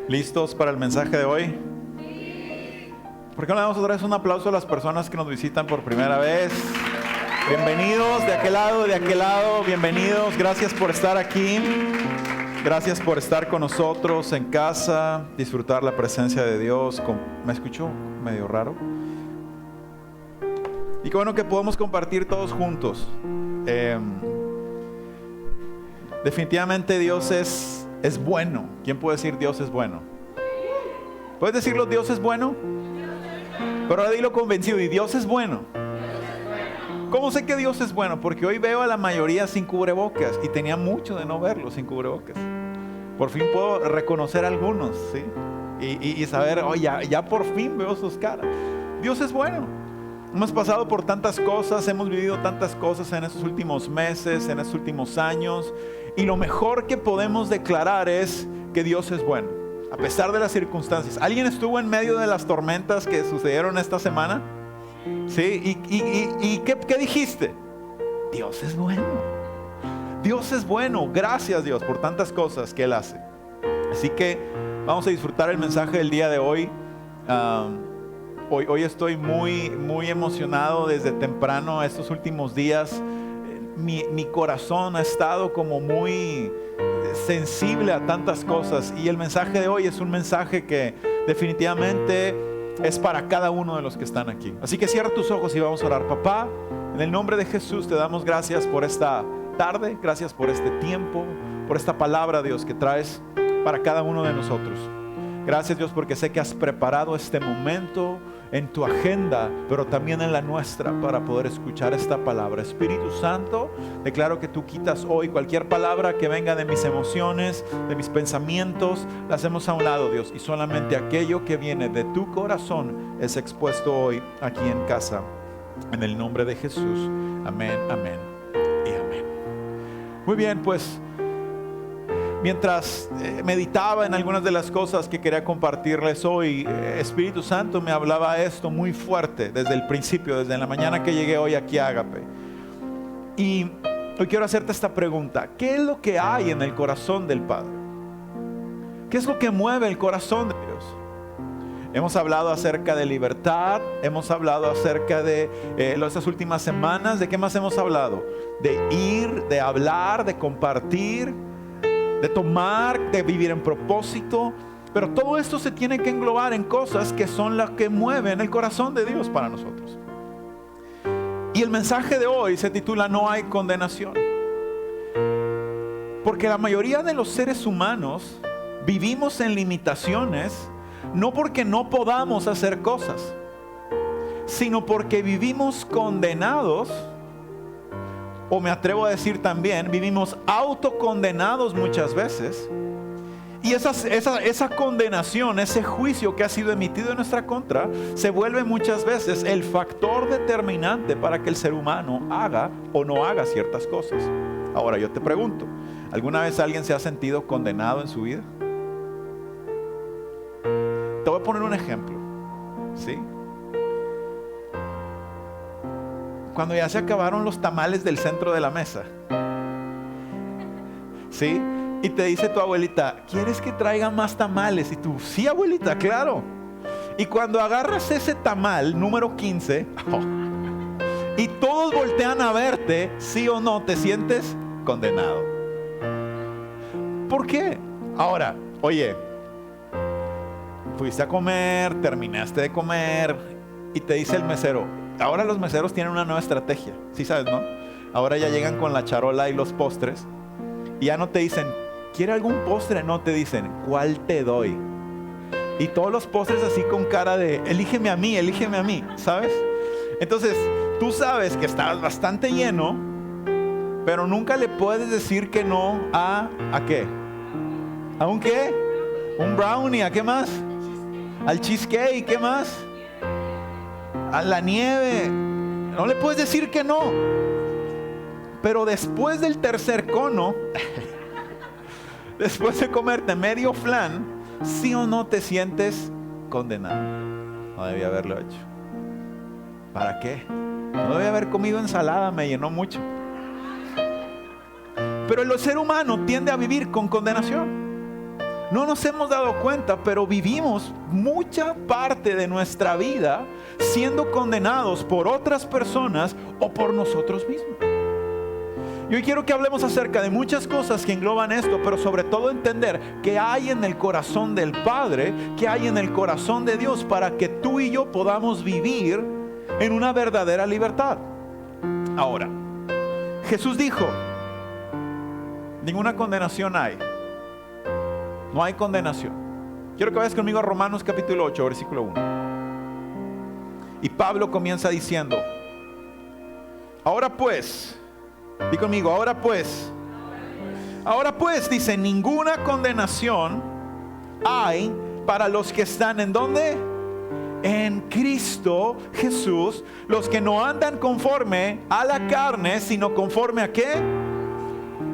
¿Listos para el mensaje de hoy? ¿Por qué no le damos otra vez un aplauso a las personas que nos visitan por primera vez? Bienvenidos de aquel lado, bienvenidos. Gracias por estar aquí. Gracias por estar con nosotros en casa, disfrutar la presencia de Dios. ¿Me escucho medio raro? Y qué bueno que podemos compartir todos juntos. Definitivamente Dios es bueno. ¿Quién puede decir Dios es bueno? ¿Puedes decirlo, Dios es bueno? Pero ahora dilo convencido, y Dios es bueno. ¿Cómo sé que Dios es bueno? Porque hoy veo a la mayoría sin cubrebocas y tenía mucho de no verlos sin cubrebocas. Por fin puedo reconocer a algunos, ¿sí? Y saber, ya por fin veo sus caras. Dios es bueno. Hemos pasado por tantas cosas, hemos vivido tantas cosas en estos últimos meses, en estos últimos años. Y lo mejor que podemos declarar es que Dios es bueno, a pesar de las circunstancias. ¿Alguien estuvo en medio de las tormentas que sucedieron esta semana? ¿Sí? ¿Y qué dijiste? Dios es bueno. Dios es bueno. Gracias, Dios, por tantas cosas que Él hace. Así que vamos a disfrutar el mensaje del día de hoy. Hoy estoy muy emocionado desde temprano estos últimos días. Mi corazón ha estado como muy sensible a tantas cosas, y el mensaje de hoy es un mensaje que definitivamente es para cada uno de los que están aquí. Así que cierra tus ojos y vamos a orar. Papá, en el nombre de Jesús te damos gracias por esta tarde, gracias por este tiempo, por esta palabra, Dios, que traes para cada uno de nosotros. Gracias, Dios, porque sé que has preparado este momento en tu agenda, pero también en la nuestra, para poder escuchar esta palabra. Espíritu Santo, declaro que tú quitas hoy cualquier palabra que venga de mis emociones, de mis pensamientos, la hacemos a un lado, Dios, y solamente aquello que viene de tu corazón es expuesto hoy aquí en casa, en el nombre de Jesús. Amén, amén y amén. Muy bien, pues mientras meditaba en algunas de las cosas que quería compartirles hoy, Espíritu Santo me hablaba esto muy fuerte desde el principio, desde la mañana que llegué hoy aquí a Ágape. Y hoy quiero hacerte esta pregunta: ¿qué es lo que hay en el corazón del Padre? ¿Qué es lo que mueve el corazón de Dios? Hemos hablado acerca de libertad, hemos hablado acerca de estas últimas semanas. ¿De qué más hemos hablado? De ir, de hablar, de compartir, de tomar, de vivir en propósito. Pero todo esto se tiene que englobar en cosas que son las que mueven el corazón de Dios para nosotros. Y el mensaje de hoy se titula No hay condenación. Porque la mayoría de los seres humanos vivimos en limitaciones, no porque no podamos hacer cosas, sino porque vivimos condenados. O me atrevo a decir también, vivimos autocondenados muchas veces. Y esa condenación, ese juicio que ha sido emitido en nuestra contra, se vuelve muchas veces el factor determinante para que el ser humano haga o no haga ciertas cosas. Ahora yo te pregunto, ¿alguna vez alguien se ha sentido condenado en su vida? Te voy a poner un ejemplo, ¿sí? Cuando ya se acabaron los tamales del centro de la mesa, ¿sí? Y te dice tu abuelita: ¿quieres que traiga más tamales? Y tú: sí, abuelita, claro. Y cuando agarras ese tamal número 15 y todos voltean a verte, ¿sí o no? Te sientes condenado. ¿Por qué? Ahora, oye, fuiste a comer, terminaste de comer y te dice el mesero. Ahora los meseros tienen una nueva estrategia, ¿sí sabes, no? Ahora ya llegan con la charola y los postres, y ya no te dicen: ¿quiere algún postre? No, te dicen: ¿cuál te doy? Y todos los postres así con cara de elígeme a mí, ¿sabes? Entonces tú sabes que estás bastante lleno, pero nunca le puedes decir que no ¿a qué? ¿A un qué? ¿Un brownie? ¿A qué más? ¿Al cheesecake? ¿Qué más? A la nieve. No le puedes decir que no. Pero después del tercer cono, después de comerte medio flan, ¿sí o no te sientes condenado? No debía haberlo hecho. ¿Para qué? No debía haber comido ensalada, me llenó mucho. Pero el ser humano tiende a vivir con condenación. No nos hemos dado cuenta, pero vivimos mucha parte de nuestra vida siendo condenados por otras personas o por nosotros mismos. Y hoy quiero que hablemos acerca de muchas cosas que engloban esto, pero sobre todo entender qué hay en el corazón del Padre, qué hay en el corazón de Dios para que tú y yo podamos vivir en una verdadera libertad. Ahora, Jesús dijo, ninguna condenación hay. No hay condenación. Quiero que vayas conmigo a Romanos capítulo 8, versículo 1. Y Pablo comienza diciendo, ahora pues, di conmigo, ahora pues, dice, ninguna condenación hay para los que están ¿en dónde? En Cristo Jesús, los que no andan conforme a la carne, sino conforme a ¿qué?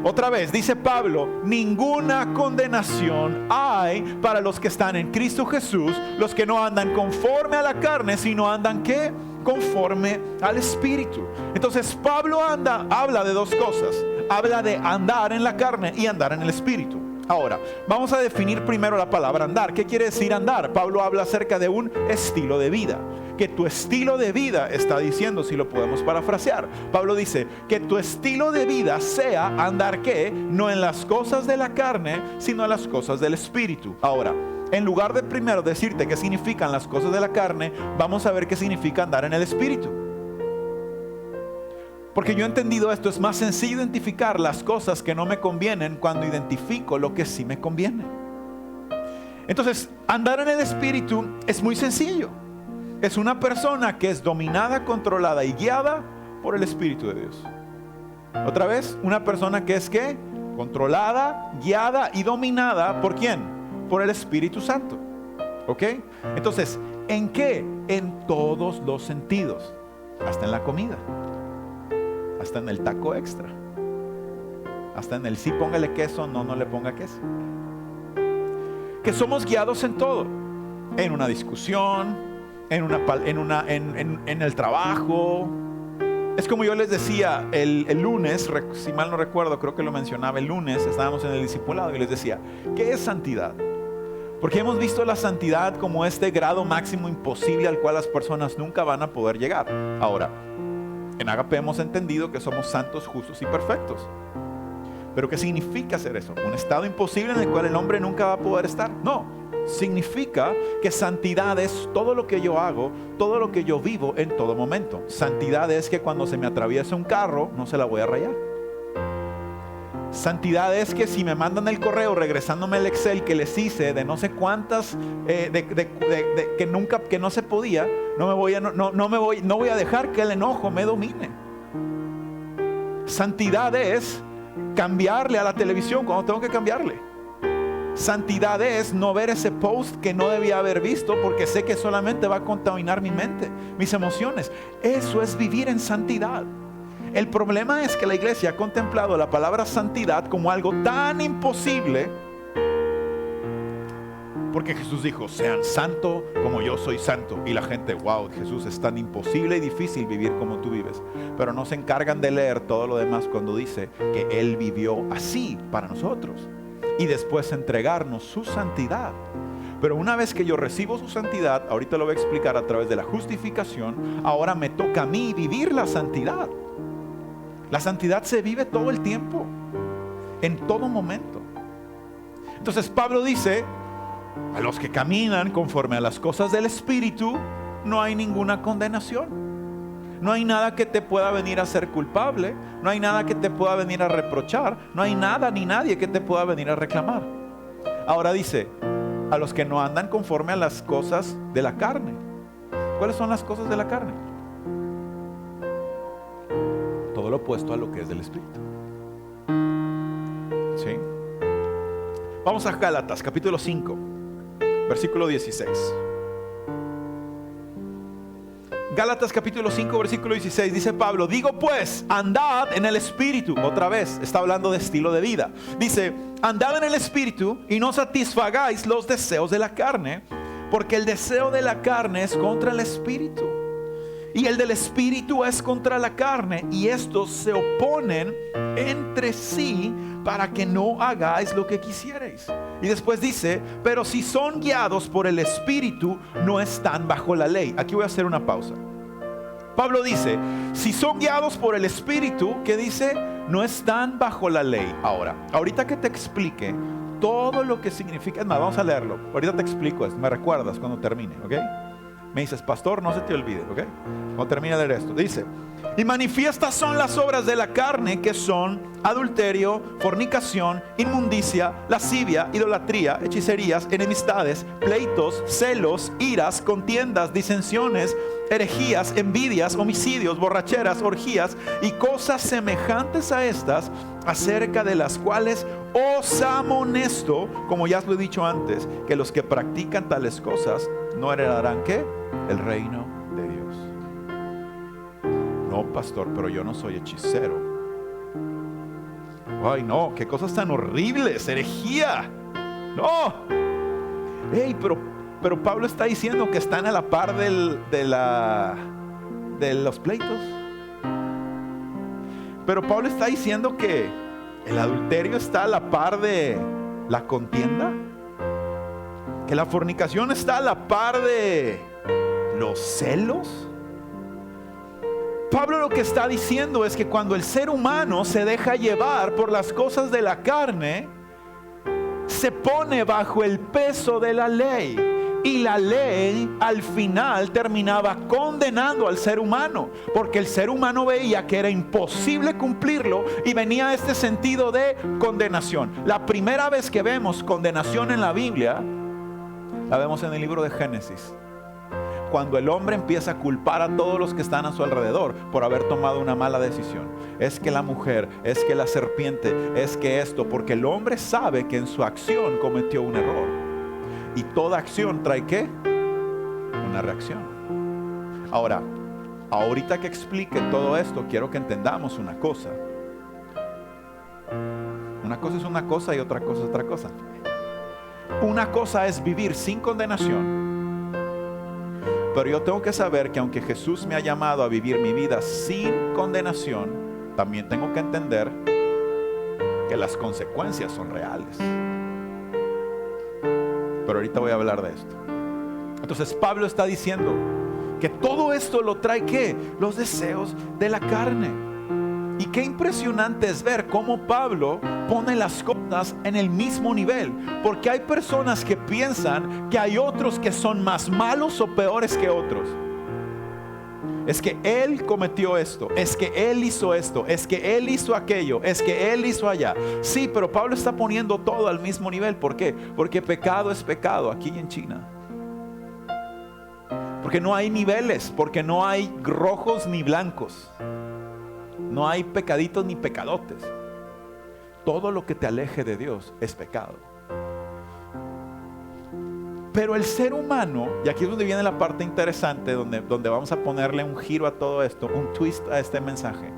Otra vez, dice Pablo, ninguna condenación hay para los que están en Cristo Jesús, los que no andan conforme a la carne, sino andan ¿qué? Conforme al Espíritu. Entonces Pablo habla de dos cosas. Habla de andar en la carne y andar en el Espíritu. Ahora, vamos a definir primero la palabra andar. ¿Qué quiere decir andar? Pablo habla acerca de un estilo de vida. Que tu estilo de vida, está diciendo, si lo podemos parafrasear, Pablo dice que tu estilo de vida sea andar ¿qué? No en las cosas de la carne, sino en las cosas del Espíritu. Ahora, en lugar de primero decirte qué significan las cosas de la carne, vamos a ver qué significa andar en el Espíritu. Porque yo he entendido esto, es más sencillo identificar las cosas que no me convienen cuando identifico lo que sí me conviene. Entonces, andar en el Espíritu es muy sencillo. Es una persona que es dominada, controlada y guiada por el Espíritu de Dios. Otra vez, una persona que es ¿qué? Controlada, guiada y dominada ¿por quién? Por el Espíritu Santo. ¿Ok? Entonces, ¿en qué? En todos los sentidos. Hasta en la comida. Hasta en el taco extra. Hasta en el sí póngale queso, no le ponga queso. Que somos guiados en todo. En una discusión, en el trabajo. Es como yo les decía el lunes, si mal no recuerdo, creo que lo mencionaba el lunes, estábamos en el discipulado y les decía, ¿qué es santidad? Porque hemos visto la santidad como este grado máximo imposible al cual las personas nunca van a poder llegar. Ahora, en Agape hemos entendido que somos santos, justos y perfectos. ¿Pero qué significa ser eso? ¿Un estado imposible en el cual el hombre nunca va a poder estar? No. Significa que santidad es todo lo que yo hago, todo lo que yo vivo en todo momento. Santidad es que cuando se me atraviesa un carro, no se la voy a rayar. Santidad es que si me mandan el correo regresándome el Excel que les hice de no sé cuántas, que no se podía, no voy a dejar que el enojo me domine. Santidad es cambiarle a la televisión cuando tengo que cambiarle. Santidad es no ver ese post que no debía haber visto porque sé que solamente va a contaminar mi mente, mis emociones. Eso es vivir en santidad. El problema es que la iglesia ha contemplado la palabra santidad como algo tan imposible, porque Jesús dijo, sean santos como yo soy santo. Y la gente, wow, Jesús, es tan imposible y difícil vivir como tú vives. Pero no se encargan de leer todo lo demás cuando dice que Él vivió así para nosotros y después entregarnos su santidad. Pero una vez que yo recibo su santidad, ahorita lo voy a explicar a través de la justificación, ahora me toca a mí vivir la santidad. La santidad se vive todo el tiempo, en todo momento. Entonces Pablo dice, a los que caminan conforme a las cosas del Espíritu, no hay ninguna condenación. No hay nada que te pueda venir a ser culpable. No hay nada que te pueda venir a reprochar. No hay nada ni nadie que te pueda venir a reclamar. Ahora dice, a los que no andan conforme a las cosas de la carne. ¿Cuáles son las cosas de la carne? Todo lo opuesto a lo que es del Espíritu. ¿Sí? Vamos a Gálatas, capítulo 5, versículo 16. Gálatas capítulo 5 versículo 16 dice Pablo, digo pues, andad en el Espíritu. Otra vez, está hablando de estilo de vida. Dice, andad en el Espíritu y no satisfagáis los deseos de la carne, porque el deseo de la carne es contra el Espíritu y el del espíritu es contra la carne, y estos se oponen entre sí para que no hagáis lo que quisierais. Y después dice, pero si son guiados por el espíritu, no están bajo la ley. Aquí voy a hacer una pausa. Pablo dice, si son guiados por el espíritu, ¿qué dice? No están bajo la ley. Ahorita que te explique todo lo que significa, más, vamos a leerlo. Ahorita te explico esto, me recuerdas cuando termine, ¿ok? Me dices, pastor, no se te olvide, ¿ok? Cuando termine de leer esto, dice, y manifiestas son las obras de la carne, que son adulterio, fornicación, inmundicia, lascivia, idolatría, hechicerías, enemistades, pleitos, celos, iras, contiendas, disensiones, herejías, envidias, homicidios, borracheras, orgías y cosas semejantes a estas, acerca de las cuales os amonesto, como ya os lo he dicho antes, que los que practican tales cosas no heredarán, ¿qué? El reino de Dios. No, pastor, pero yo no soy hechicero. Ay, no, qué cosas tan horribles, herejía. No. Hey, pero Pablo está diciendo que están a la par de los pleitos. Pero Pablo está diciendo que el adulterio está a la par de la contienda, que la fornicación está a la par de los celos. Pablo lo que está diciendo es que cuando el ser humano se deja llevar por las cosas de la carne, se pone bajo el peso de la ley. Y la ley al final terminaba condenando al ser humano, porque el ser humano veía que era imposible cumplirlo y venía este sentido de condenación. La primera vez que vemos condenación en la Biblia, la vemos en el libro de Génesis, cuando el hombre empieza a culpar a todos los que están a su alrededor por haber tomado una mala decisión. Es que la mujer, es que la serpiente, es que esto, porque el hombre sabe que en su acción cometió un error. Y toda acción trae ¿qué? Una reacción. Ahora, ahorita que explique todo esto, quiero que entendamos una cosa. Una cosa es una cosa y otra cosa es otra cosa. Una cosa es vivir sin condenación. Pero yo tengo que saber que aunque Jesús me ha llamado a vivir mi vida sin condenación, también tengo que entender que las consecuencias son reales. Pero ahorita voy a hablar de esto. Entonces Pablo está diciendo que todo esto lo trae ¿qué? Los deseos de la carne. Y qué impresionante es ver cómo Pablo pone las cosas en el mismo nivel. Porque hay personas que piensan que hay otros que son más malos o peores que otros. Es que él cometió esto, es que él hizo esto, es que él hizo aquello, es que él hizo allá. Sí, pero Pablo está poniendo todo al mismo nivel. ¿Por qué? Porque pecado es pecado aquí y en China. Porque no hay niveles, porque no hay rojos ni blancos. No hay pecaditos ni pecadotes. Todo lo que te aleje de Dios es pecado. Pero el ser humano, y aquí es donde viene la parte interesante, donde vamos a ponerle un giro a todo esto, un twist a este mensaje.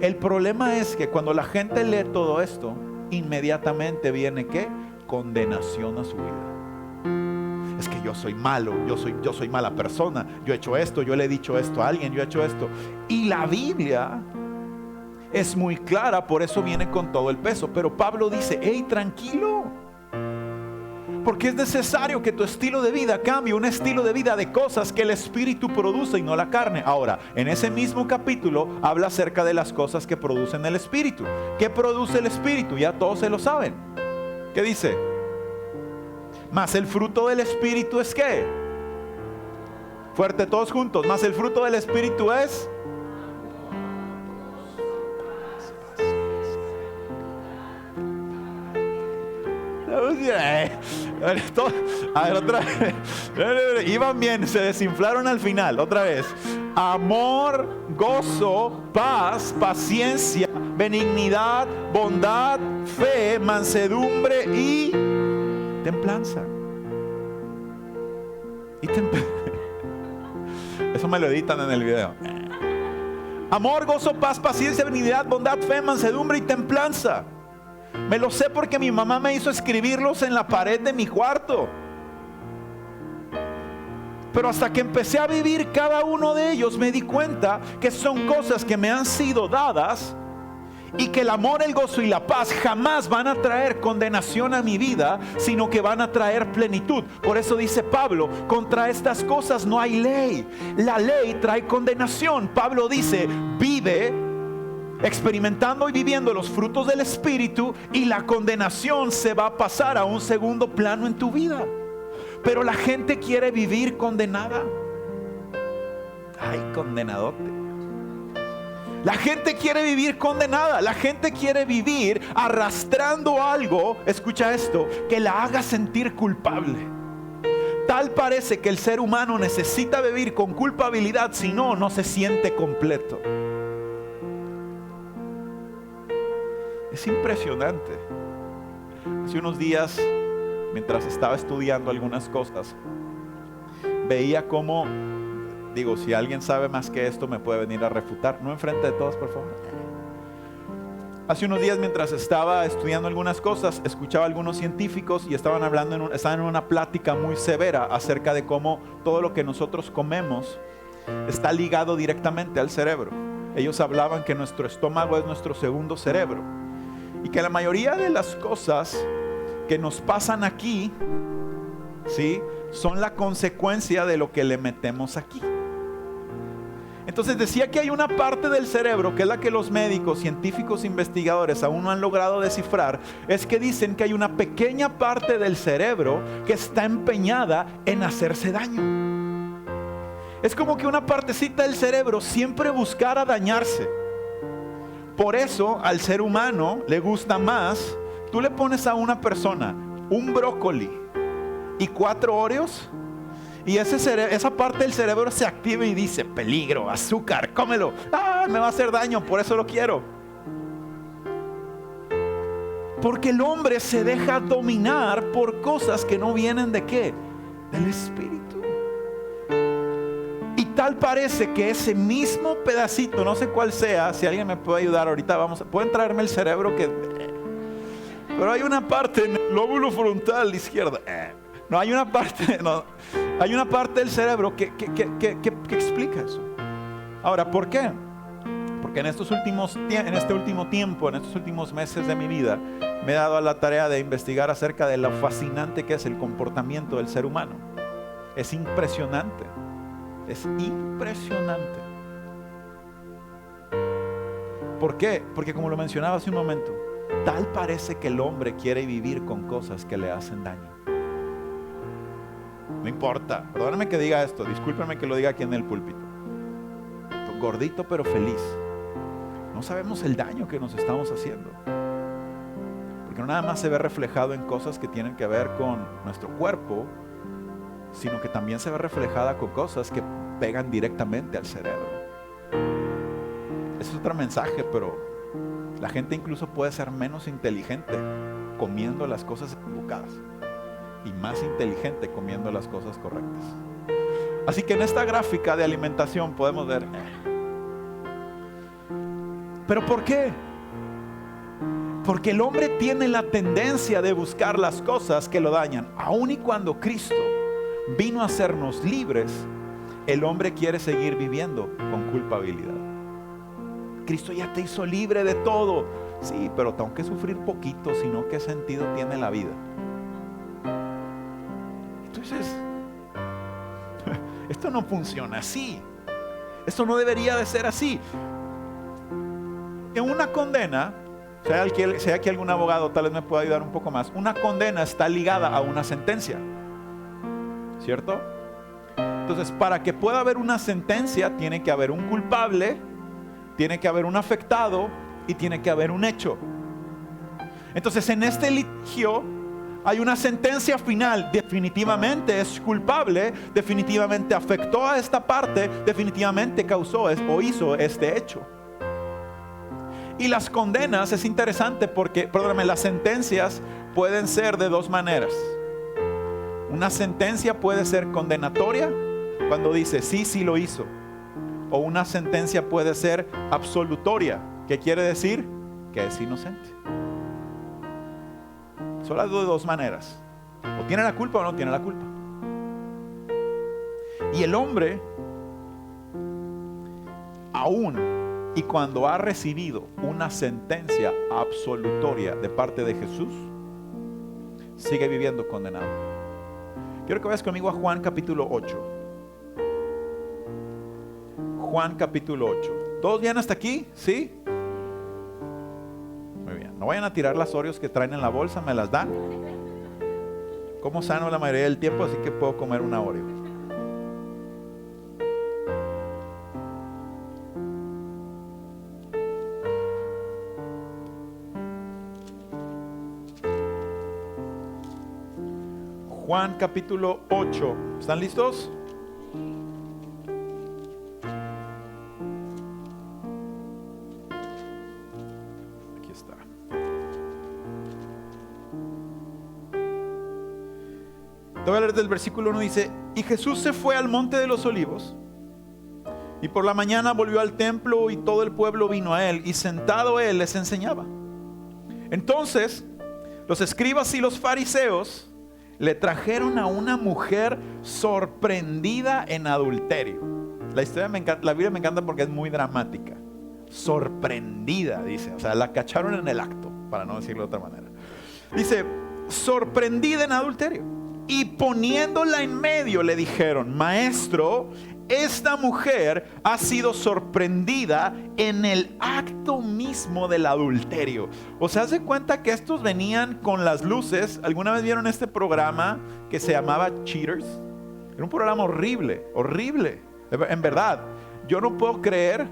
El problema es que cuando la gente lee todo esto, inmediatamente viene ¿qué? Condenación a su vida. Es que yo soy malo, yo soy mala persona, yo he hecho esto, yo le he dicho esto a alguien, yo he hecho esto. Y la Biblia es muy clara, por eso viene con todo el peso. Pero Pablo dice, hey, tranquilo. Porque es necesario que tu estilo de vida cambie, un estilo de vida de cosas que el Espíritu produce y no la carne. Ahora, en ese mismo capítulo habla acerca de las cosas que producen el Espíritu. ¿Qué produce el Espíritu? Ya todos se lo saben. ¿Qué dice? Mas el fruto del Espíritu es ¿qué? Fuerte todos juntos. Mas el fruto del Espíritu es... A ver, otra vez. Iban bien, se desinflaron al final. Otra vez. Amor, gozo, paz, paciencia, benignidad, bondad, fe, mansedumbre y templanza. Eso me lo editan en el video. Amor, gozo, paz, paciencia, benignidad, bondad, fe, mansedumbre y templanza. Me lo sé porque mi mamá me hizo escribirlos en la pared de mi cuarto. Pero hasta que empecé a vivir cada uno de ellos, me di cuenta que son cosas que me han sido dadas y que el amor, el gozo y la paz jamás van a traer condenación a mi vida, sino que van a traer plenitud. Por eso dice Pablo, contra estas cosas no hay ley. La ley trae condenación. Pablo dice, vive experimentando y viviendo los frutos del Espíritu y la condenación se va a pasar a un segundo plano en tu vida. Pero la gente quiere vivir condenada. Ay, condenadote. La gente quiere vivir condenada. La gente quiere vivir arrastrando algo, escucha esto, que la haga sentir culpable. Tal parece que el ser humano necesita vivir con culpabilidad, si no, no se siente completo. Es impresionante. Hace unos días, mientras estaba estudiando algunas cosas, veía cómo, digo, si alguien sabe más que esto me puede venir a refutar, no enfrente de todos, por favor. Hace unos días, mientras estaba estudiando algunas cosas, escuchaba a algunos científicos y estaban hablando, estaban en una plática muy severa acerca de cómo todo lo que nosotros comemos está ligado directamente al cerebro. Ellos hablaban que nuestro estómago es nuestro segundo cerebro y que la mayoría de las cosas que nos pasan aquí, ¿sí?, son la consecuencia de lo que le metemos aquí. Entonces decía que hay una parte del cerebro que es la que los médicos, científicos, investigadores aún no han logrado descifrar. Es que dicen que hay una pequeña parte del cerebro que está empeñada en hacerse daño. Es como que una partecita del cerebro siempre buscara dañarse. Por eso al ser humano le gusta más. Tú le pones a una persona un brócoli y 4 Oreos y esa parte del cerebro se activa y dice, peligro, azúcar, cómelo. Me va a hacer daño, por eso lo quiero. Porque el hombre se deja dominar por cosas que no vienen ¿de qué? Del Espíritu. Y tal parece que ese mismo pedacito, no sé cuál sea, si alguien me puede ayudar ahorita, pueden traerme el cerebro pero hay una parte en el lóbulo frontal izquierdo. No, hay una parte del cerebro que explica eso. Ahora, ¿por qué? Porque en este último tiempo, en estos últimos meses de mi vida, me he dado a la tarea de investigar acerca de lo fascinante que es el comportamiento del ser humano. Es impresionante. Es impresionante. ¿Por qué? Porque como lo mencionaba hace un momento, tal parece que el hombre quiere vivir con cosas que le hacen daño. No importa, perdóname que diga esto, discúlpeme que lo diga aquí en el púlpito. Gordito pero feliz. No sabemos el daño que nos estamos haciendo. Porque no nada más se ve reflejado en cosas que tienen que ver con nuestro cuerpo, sino que también se ve reflejada con cosas que pegan directamente al cerebro. Ese es otro mensaje, pero la gente incluso puede ser menos inteligente comiendo las cosas equivocadas y más inteligente comiendo las cosas correctas. Así que en esta gráfica de alimentación podemos ver. ¿Pero por qué? Porque el hombre tiene la tendencia de buscar las cosas que lo dañan. Aun y cuando Cristo vino a hacernos libres, el hombre quiere seguir viviendo con culpabilidad. Cristo ya te hizo libre de todo. Sí, pero tengo que sufrir poquito, sino ¿qué sentido tiene la vida? Entonces, esto no funciona así. Esto no debería de ser así. En una condena, si hay aquí algún abogado, tal vez me pueda ayudar un poco más. Una condena está ligada a una sentencia, ¿cierto? Entonces, para que pueda haber una sentencia, tiene que haber un culpable, tiene que haber un afectado y tiene que haber un hecho. Entonces, en este litigio hay una sentencia final. Definitivamente es culpable, definitivamente afectó a esta parte, definitivamente causó o hizo este hecho. Y las condenas es interesante porque, las sentencias pueden ser de dos maneras. Una sentencia puede ser condenatoria cuando dice sí lo hizo. O una sentencia puede ser absolutoria, que quiere decir que es inocente. Son las dos maneras. O tiene la culpa o no tiene la culpa. Y el hombre, aún y cuando ha recibido una sentencia absolutoria de parte de Jesús, sigue viviendo condenado. Quiero que vayas conmigo a Juan capítulo 8. Juan capítulo 8. ¿Todos bien hasta aquí? ¿Sí? Muy bien. No vayan a tirar las Oreos que traen en la bolsa, me las dan. Como sano la mayoría del tiempo, así que puedo comer una Oreo. Juan capítulo 8. ¿Están listos? Aquí está. Te voy a leer del versículo 1. Dice: y Jesús se fue al monte de los olivos, y por la mañana volvió al templo, y todo el pueblo vino a él, y sentado él les enseñaba. Entonces los escribas y los fariseos le trajeron a una mujer sorprendida en adulterio. La historia me encanta, la Biblia me encanta porque es muy dramática. Sorprendida, dice. O sea, la cacharon en el acto, para no decirlo de otra manera. Dice, sorprendida en adulterio. Y poniéndola en medio le dijeron: maestro, esta mujer ha sido sorprendida en el acto mismo del adulterio. O sea, haz de cuenta que estos venían con las luces. ¿Alguna vez vieron este programa que se llamaba Cheaters? Era un programa horrible, horrible. En verdad, yo no puedo creer,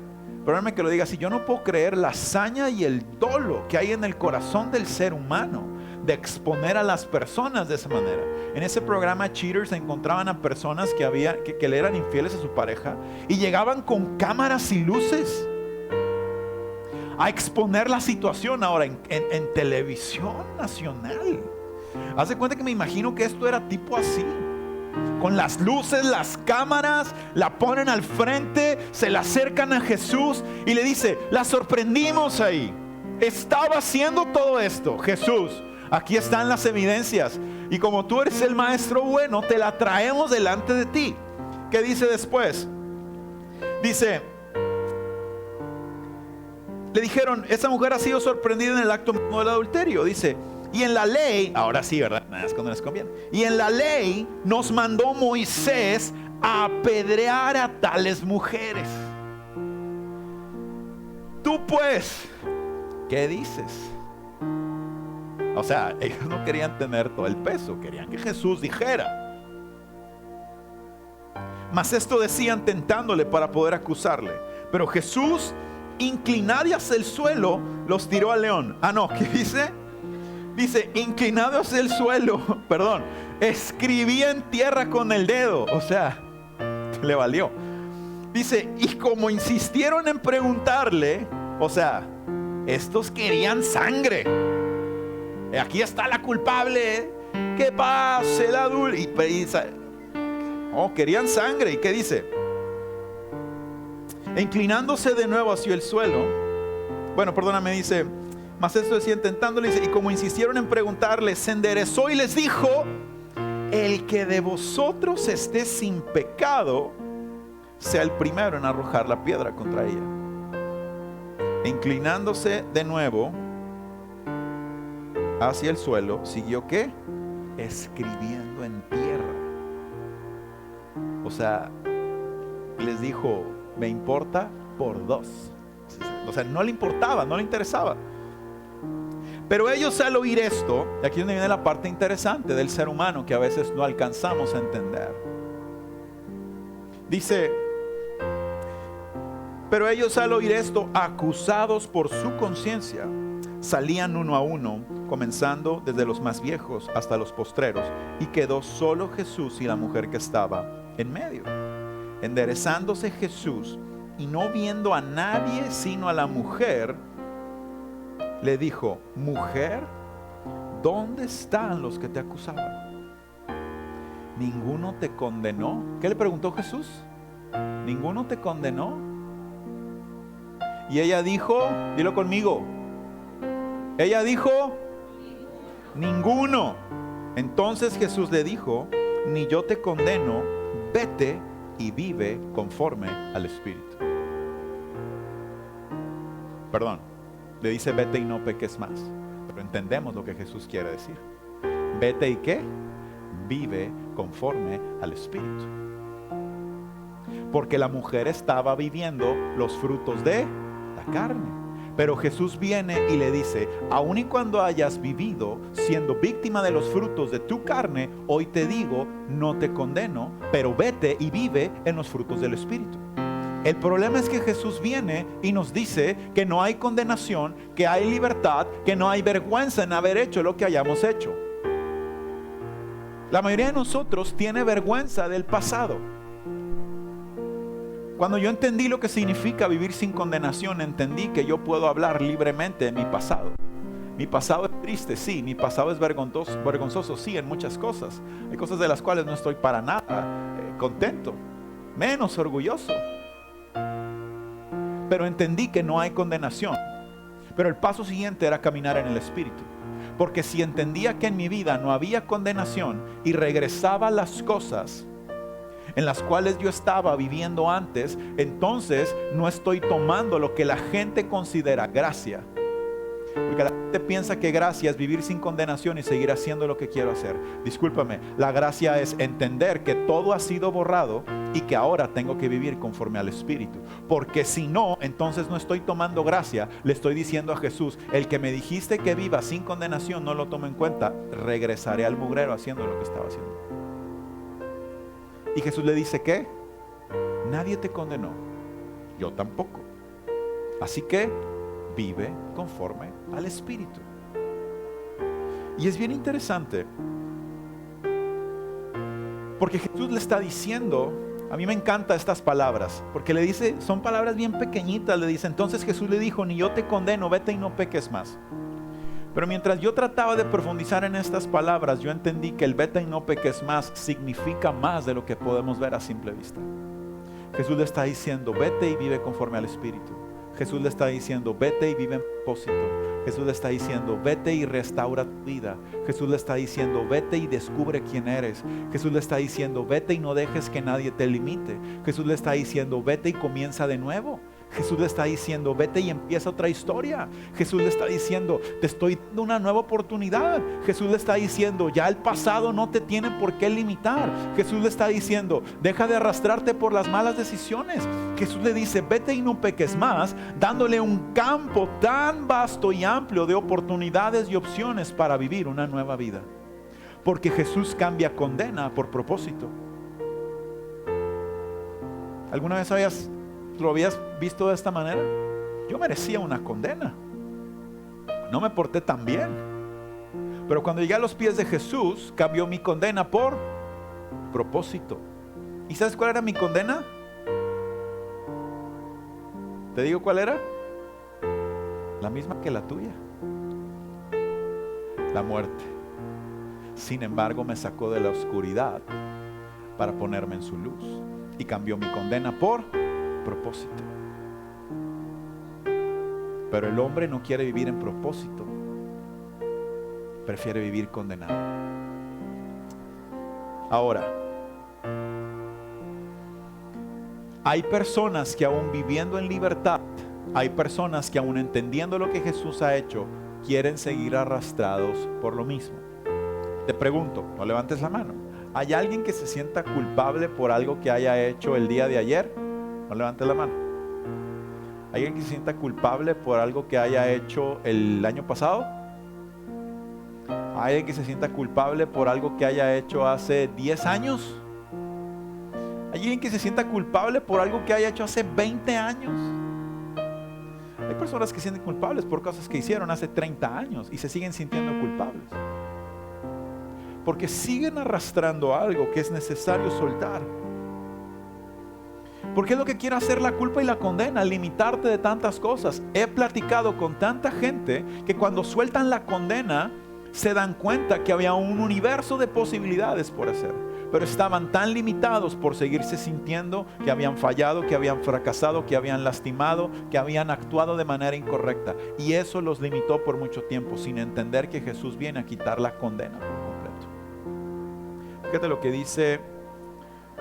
perdóname que lo diga así, yo no puedo creer la hazaña y el dolo que hay en el corazón del ser humano de exponer a las personas de esa manera. En ese programa Cheaters se encontraban a personas que le eran infieles a su pareja, y llegaban con cámaras y luces a exponer la situación. Ahora en televisión nacional. Haz de cuenta que me imagino que esto era tipo así, con las luces, las cámaras, la ponen al frente, se la acercan a Jesús y le dice: la sorprendimos ahí, estaba haciendo todo esto. Jesús, aquí están las evidencias, y como tú eres el maestro bueno, te la traemos delante de ti. ¿Qué dice después? Dice, le dijeron: esa mujer ha sido sorprendida en el acto mismo del adulterio. Dice, y en la ley, ahora sí, ¿verdad? Es cuando les conviene. Y en la ley nos mandó Moisés a apedrear a tales mujeres. Tú pues, ¿qué dices? O sea, ellos no querían tener todo el peso, querían que Jesús dijera. Mas esto decían tentándole para poder acusarle. Pero Jesús, inclinado hacia el suelo, los tiró al león. Ah, no, ¿qué dice? Dice, inclinado hacia el suelo, perdón, escribía en tierra con el dedo. O sea, le valió. Dice, y como insistieron en preguntarle, o sea, estos querían sangre. Aquí está la culpable, ¿qué pasa el adulto? Querían sangre. ¿Y qué dice? E inclinándose de nuevo hacia el suelo, bueno, perdóname, dice, mas esto decía intentándole, dice, y como insistieron en preguntarle, se enderezó y les dijo: el que de vosotros esté sin pecado, sea el primero en arrojar la piedra contra ella. E inclinándose de nuevo hacia el suelo, siguió ¿qué? Escribiendo en tierra. O sea, les dijo: me importa por dos. O sea, no le importaba, no le interesaba. Pero ellos, al oír esto, y aquí es donde viene la parte interesante del ser humano que a veces no alcanzamos a entender. Dice, pero ellos, al oír esto, acusados por su conciencia, salían uno a uno, comenzando desde los más viejos hasta los postreros, y quedó solo Jesús y la mujer que estaba en medio. Enderezándose Jesús y no viendo a nadie sino a la mujer, le dijo: mujer, ¿dónde están los que te acusaban? ¿Ninguno te condenó? ¿Qué le preguntó Jesús? ¿Ninguno te condenó? Y ella dijo, dilo conmigo, ella dijo: ninguno. Entonces Jesús le dijo: ni yo te condeno, vete y vive conforme al Espíritu. Perdón, le dice vete y no peques más. Pero entendemos lo que Jesús quiere decir. Vete y ¿qué? Vive conforme al Espíritu. Porque la mujer estaba viviendo los frutos de la carne. Pero Jesús viene y le dice, aun y cuando hayas vivido siendo víctima de los frutos de tu carne, hoy te digo, no te condeno, pero vete y vive en los frutos del Espíritu. El problema es que Jesús viene y nos dice que no hay condenación, que hay libertad, que no hay vergüenza en haber hecho lo que hayamos hecho. La mayoría de nosotros tiene vergüenza del pasado. Cuando yo entendí lo que significa vivir sin condenación, entendí que yo puedo hablar libremente de mi pasado. Mi pasado es triste, sí. Mi pasado es vergonzoso, sí, en muchas cosas. Hay cosas de las cuales no estoy para nada contento, menos orgulloso. Pero entendí que no hay condenación. Pero el paso siguiente era caminar en el Espíritu. Porque si entendía que en mi vida no había condenación y regresaba a las cosas en las cuales yo estaba viviendo antes, entonces no estoy tomando lo que la gente considera gracia. Porque la gente piensa que gracia es vivir sin condenación y seguir haciendo lo que quiero hacer. Discúlpame, la gracia es entender que todo ha sido borrado y que ahora tengo que vivir conforme al Espíritu. Porque si no, entonces no estoy tomando gracia. Le estoy diciendo a Jesús, el que me dijiste que viva sin condenación no lo tomo en cuenta. Regresaré al mugrero haciendo lo que estaba haciendo. Y Jesús le dice que nadie te condenó, yo tampoco. Así que vive conforme al Espíritu. Y es bien interesante, porque Jesús le está diciendo, a mí me encantan estas palabras, porque le dice, son palabras bien pequeñitas, le dice, entonces Jesús le dijo, ni yo te condeno, vete y no peques más. Pero mientras yo trataba de profundizar en estas palabras, yo entendí que el vete y no peques más significa más de lo que podemos ver a simple vista. Jesús le está diciendo, vete y vive conforme al Espíritu. Jesús le está diciendo, vete y vive en propósito. Jesús le está diciendo, vete y restaura tu vida. Jesús le está diciendo, vete y descubre quién eres. Jesús le está diciendo, vete y no dejes que nadie te limite. Jesús le está diciendo, vete y comienza de nuevo. Jesús le está diciendo, vete y empieza otra historia. Jesús le está diciendo, te estoy dando una nueva oportunidad. Jesús le está diciendo, ya el pasado no te tiene por qué limitar. Jesús le está diciendo, deja de arrastrarte por las malas decisiones. Jesús le dice, vete y no peques más, dándole un campo tan vasto y amplio de oportunidades y opciones para vivir una nueva vida. Porque Jesús cambia condena por propósito. ¿Alguna vez lo habías visto de esta manera? Yo merecía una condena, no me porté tan bien, pero cuando llegué a los pies de Jesús, cambió mi condena por propósito. ¿Y sabes cuál era mi condena? ¿Te digo cuál era? La misma que la tuya, la muerte. Sin embargo, me sacó de la oscuridad para ponerme en su luz y cambió mi condena por propósito. Pero el hombre no quiere vivir en propósito, prefiere vivir condenado. Ahora, hay personas que aún viviendo en libertad, hay personas que aún entendiendo lo que Jesús ha hecho, quieren seguir arrastrados por lo mismo. Te pregunto, no levantes la mano, ¿hay alguien que se sienta culpable por algo que haya hecho el día de ayer? No levantes la mano. ¿Hay alguien que se sienta culpable por algo que haya hecho el año pasado? ¿Hay alguien que se sienta culpable por algo que haya hecho hace 10 años? ¿Hay alguien que se sienta culpable por algo que haya hecho hace 20 años? Hay personas que se sienten culpables por cosas que hicieron hace 30 años y se siguen sintiendo culpables. Porque siguen arrastrando algo que es necesario soltar. Porque es lo que quiere hacer la culpa y la condena, limitarte de tantas cosas. He platicado con tanta gente que cuando sueltan la condena se dan cuenta que había un universo de posibilidades por hacer, pero estaban tan limitados por seguirse sintiendo que habían fallado, que habían fracasado, que habían lastimado, que habían actuado de manera incorrecta, y eso los limitó por mucho tiempo sin entender que Jesús viene a quitar la condena por completo. Fíjate lo que dice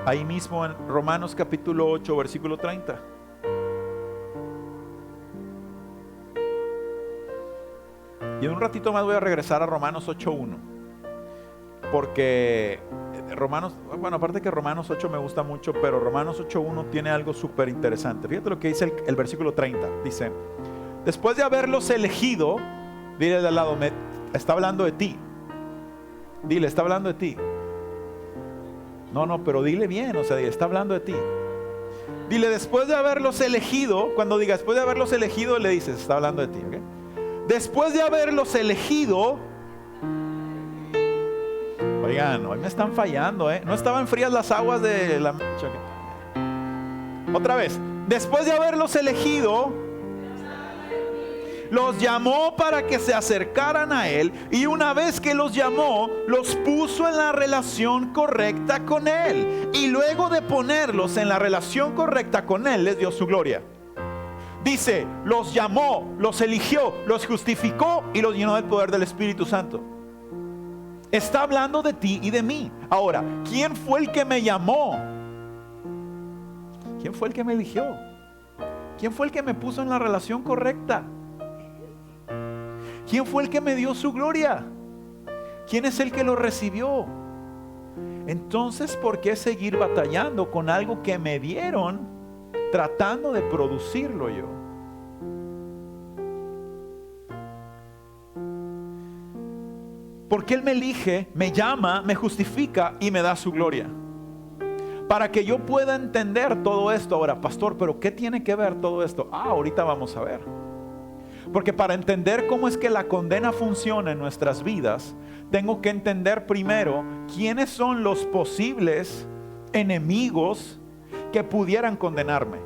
ahí mismo en Romanos capítulo 8, versículo 30. Y en un ratito más voy a regresar a Romanos 8:1. Porque aparte que Romanos 8 me gusta mucho, pero Romanos 8:1 tiene algo súper interesante. Fíjate lo que dice el versículo 30. Dice: después de haberlos elegido, dile de al lado, está hablando de ti. Dile, está hablando de ti. No, pero dile bien, o sea, dile, está hablando de ti. Dile, después de haberlos elegido, cuando diga después de haberlos elegido, le dices, está hablando de ti, ¿ok? Después de haberlos elegido. Oigan, hoy me están fallando, ¿eh? No estaban frías las aguas de la... Otra vez. Después de haberlos elegido, los llamó para que se acercaran a Él, y una vez que los llamó, los puso en la relación correcta con Él. Y luego de ponerlos en la relación correcta con Él, les dio su gloria. Dice, los llamó, los eligió, los justificó y los llenó del poder del Espíritu Santo. Está hablando de ti y de mí. Ahora, ¿quién fue el que me llamó? ¿Quién fue el que me eligió? ¿Quién fue el que me puso en la relación correcta? ¿Quién fue el que me dio su gloria? ¿Quién es el que lo recibió? Entonces, ¿por qué seguir batallando con algo que me dieron, tratando de producirlo yo? Porque Él me elige, me llama, me justifica y me da su gloria. Para que yo pueda entender todo esto. Ahora, pastor, ¿pero qué tiene que ver todo esto? Ahorita vamos a ver. Porque para entender cómo es que la condena funciona en nuestras vidas, tengo que entender primero quiénes son los posibles enemigos que pudieran condenarme.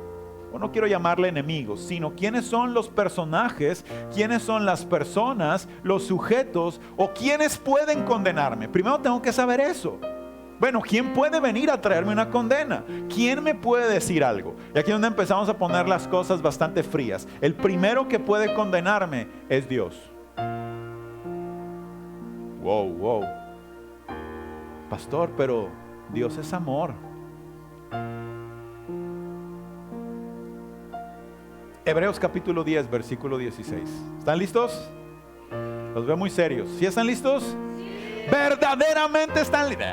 O no quiero llamarle enemigos, sino quiénes son los personajes, quiénes son las personas, los sujetos o quiénes pueden condenarme. Primero tengo que saber eso. Bueno, ¿quién puede venir a traerme una condena? ¿Quién me puede decir algo? Y aquí es donde empezamos a poner las cosas bastante frías. El primero que puede condenarme es Dios. Wow. Pastor, pero Dios es amor. Hebreos capítulo 10, versículo 16. ¿Están listos? Los veo muy serios. ¿Sí están listos? Sí. Verdaderamente están listos.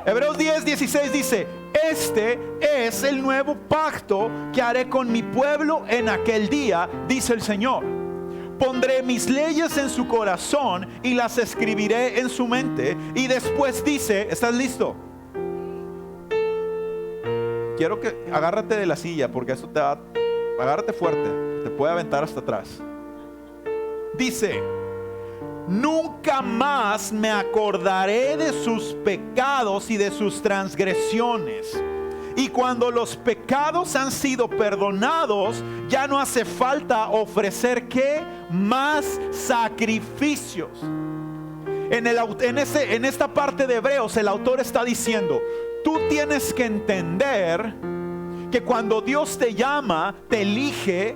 Hebreos 10, 16 dice: este es el nuevo pacto que haré con mi pueblo en aquel día, dice el Señor. Pondré mis leyes en su corazón y las escribiré en su mente. Y después dice, ¿estás listo? Quiero que agárrate de la silla, porque eso te va, agárrate fuerte, te puede aventar hasta atrás. Dice: nunca más me acordaré de sus pecados y de sus transgresiones. Y cuando los pecados han sido perdonados, ya no hace falta ofrecer ¿qué? Más sacrificios. En esta parte de Hebreos, el autor está diciendo: tú tienes que entender que cuando Dios te llama, te elige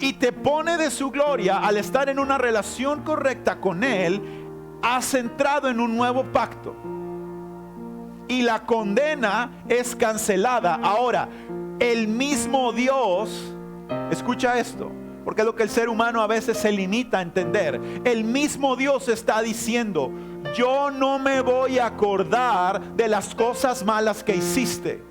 y te pone de su gloria, al estar en una relación correcta con Él, has entrado en un nuevo pacto. Y la condena es cancelada. Ahora, el mismo Dios, escucha esto, porque es lo que el ser humano a veces se limita a entender. El mismo Dios está diciendo: yo no me voy a acordar de las cosas malas que hiciste.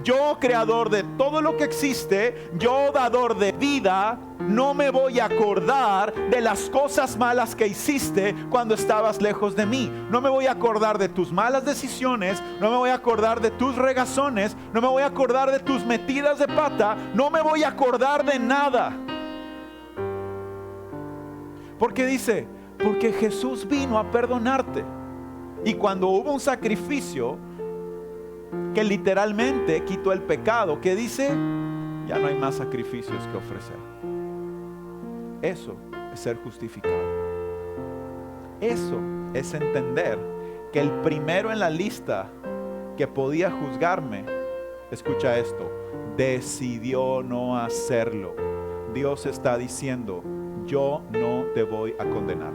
Yo, creador de todo lo que existe, yo, dador de vida, no me voy a acordar de las cosas malas que hiciste cuando estabas lejos de mí. No me voy a acordar de tus malas decisiones, no me voy a acordar de tus regazones, no me voy a acordar de tus metidas de pata, no me voy a acordar de nada. Porque dice, porque Jesús vino a perdonarte. Y cuando hubo un sacrificio que literalmente quitó el pecado, que dice, ya no hay más sacrificios que ofrecer. Eso es ser justificado. Eso es entender que el primero en la lista que podía juzgarme, escucha esto, decidió no hacerlo. Dios está diciendo: yo no te voy a condenar.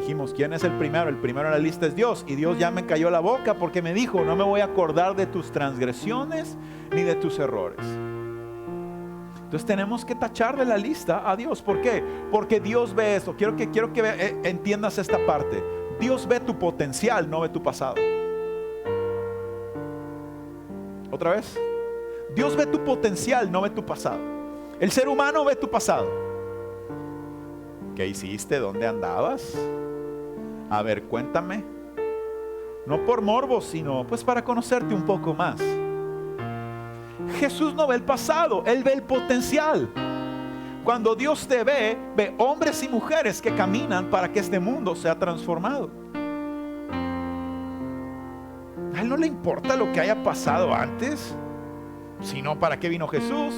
dijimos, ¿quién es el primero? El primero en la lista es Dios. Y Dios ya me cayó la boca porque me dijo, no me voy a acordar de tus transgresiones ni de tus errores. Entonces tenemos que tachar de la lista a Dios. ¿Por qué? Porque Dios ve esto. Quiero que entiendas esta parte. Dios ve tu potencial, no ve tu pasado. ¿Otra vez? Dios ve tu potencial, no ve tu pasado. El ser humano ve tu pasado. ¿Qué hiciste? ¿Dónde andabas? A ver, cuéntame. No por morbo, sino pues para conocerte un poco más. Jesús no ve el pasado, Él ve el potencial. Cuando Dios te ve, ve hombres y mujeres que caminan para que este mundo sea transformado. A Él no le importa lo que haya pasado antes, sino para qué vino Jesús.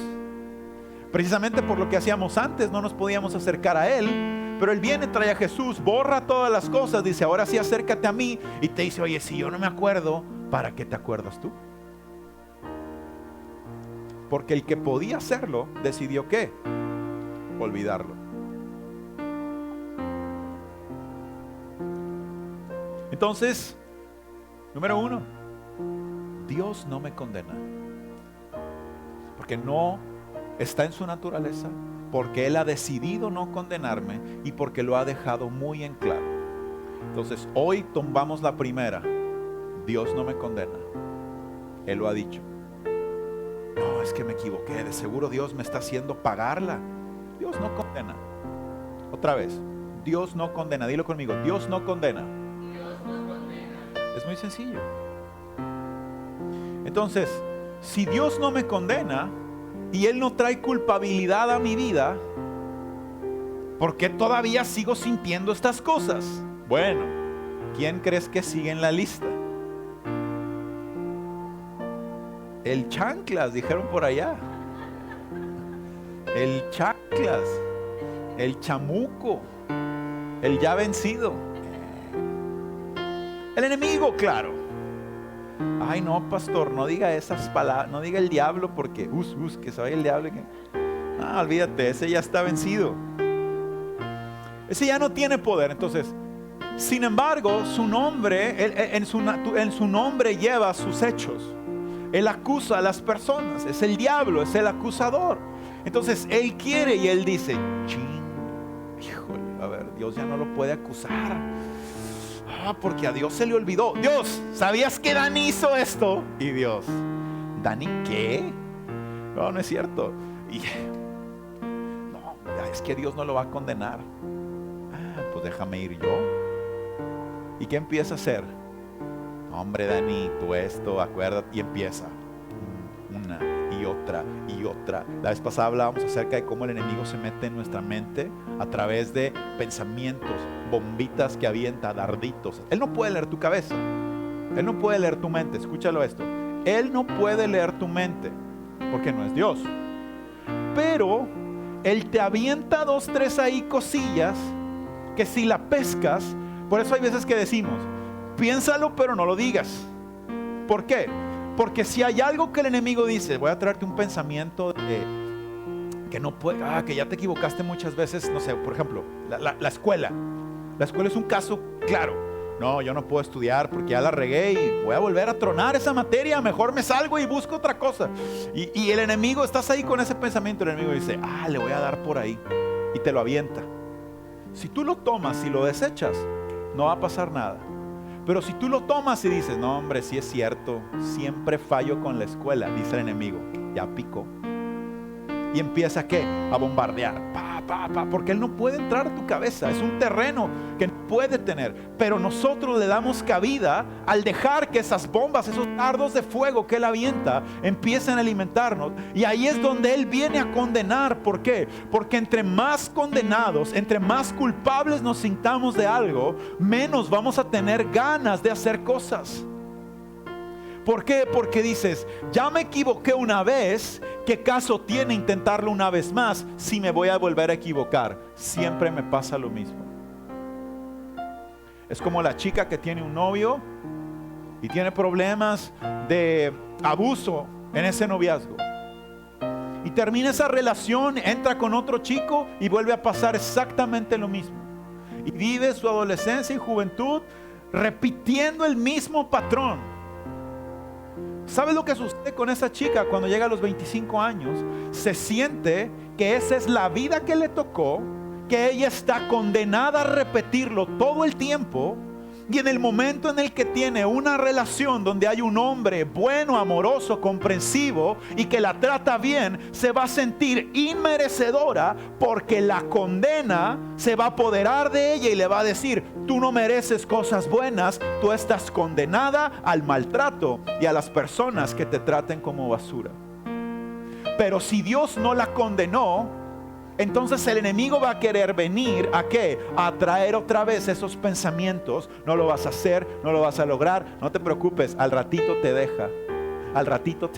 Precisamente por lo que hacíamos antes, no nos podíamos acercar a Él. Pero Él viene, trae a Jesús, borra todas las cosas, dice, ahora sí acércate a mí. Y te dice, oye, si yo no me acuerdo, ¿para qué te acuerdas tú? Porque el que podía hacerlo, decidió ¿qué? Olvidarlo. Entonces, número 1, Dios no me condena. Porque no está en su naturaleza, porque Él ha decidido no condenarme y porque lo ha dejado muy en claro. Entonces, hoy tomamos la primera. Dios no me condena. Él lo ha dicho. No, es que me equivoqué, de seguro Dios me está haciendo pagarla. Dios no condena. Otra vez, Dios no condena. Dilo conmigo, Dios no condena. Dios no condena. Es muy sencillo. Entonces, si Dios no me condena y Él no trae culpabilidad a mi vida, ¿por qué todavía sigo sintiendo estas cosas? Bueno, ¿quién crees que sigue en la lista? El chanclas, dijeron por allá. El chanclas, el chamuco, el ya vencido, el enemigo, claro. Ay no, pastor, no diga esas palabras, no diga el diablo porque que se vaya el diablo. No, olvídate, ese ya está vencido. Ese ya no tiene poder. Entonces, sin embargo, su nombre, en su nombre lleva sus hechos. Él acusa a las personas, es el diablo, es el acusador. Entonces Él quiere y Él dice, híjole, a ver, Dios ya no lo puede acusar. Porque a Dios se le olvidó. Dios, ¿sabías que Dani hizo esto? Y Dios, ¿Dani qué? No, no es cierto. No, es que Dios no lo va a condenar. Pues déjame ir yo. ¿Y qué empieza a hacer? Hombre, Dani, tú esto, acuérdate. Y empieza una y otra y otra. La vez pasada hablábamos acerca de cómo el enemigo se mete en nuestra mente a través de pensamientos, bombitas que avienta, darditos. Él no puede leer tu cabeza. Él no puede leer tu mente. Escúchalo esto. Él no puede leer tu mente porque no es Dios. Pero Él te avienta 2, 3 ahí cosillas que si la pescas, por eso hay veces que decimos, piénsalo pero no lo digas. ¿Por qué? Porque si hay algo que el enemigo dice, voy a traerte un pensamiento de que no puede, que ya te equivocaste muchas veces, no sé, por ejemplo, la escuela. La escuela es un caso claro. No, yo no puedo estudiar porque ya la regué y voy a volver a tronar esa materia, mejor me salgo y busco otra cosa. Y el enemigo, estás ahí con ese pensamiento, el enemigo dice, le voy a dar por ahí, y te lo avienta. Si tú lo tomas y lo desechas, no va a pasar nada. Pero si tú lo tomas y dices, no hombre, sí es cierto, siempre fallo con la escuela, dice el enemigo, ya picó. Y empieza ¿qué? A bombardear, porque él no puede entrar a tu cabeza, es un terreno que no puede tener. Pero nosotros le damos cabida al dejar que esas bombas, esos dardos de fuego que él avienta, empiecen a alimentarnos. Y ahí es donde él viene a condenar. ¿Por qué? Porque entre más condenados, entre más culpables nos sintamos de algo, menos vamos a tener ganas de hacer cosas. ¿Por qué? Porque dices, ya me equivoqué una vez, ¿qué caso tiene intentarlo una vez más si me voy a volver a equivocar? Siempre me pasa lo mismo. Es como la chica que tiene un novio y tiene problemas de abuso en ese noviazgo. Y termina esa relación, entra con otro chico y vuelve a pasar exactamente lo mismo. y vive su adolescencia y juventud repitiendo el mismo patrón. ¿Sabes lo que sucede con esa chica cuando llega a los 25 años? Se siente que esa es la vida que le tocó, que ella está condenada a repetirlo todo el tiempo. Y en el momento en el que tiene una relación donde hay un hombre bueno, amoroso, comprensivo y que la trata bien, se va a sentir inmerecedora, porque la condena se va a apoderar de ella y le va a decir: tú no mereces cosas buenas, tú estás condenada al maltrato y a las personas que te traten como basura. Pero si Dios no la condenó, entonces el enemigo va a querer venir ¿a qué? A traer otra vez esos pensamientos. No lo vas a hacer, no lo vas a lograr, no te preocupes, al ratito te deja. Al ratito,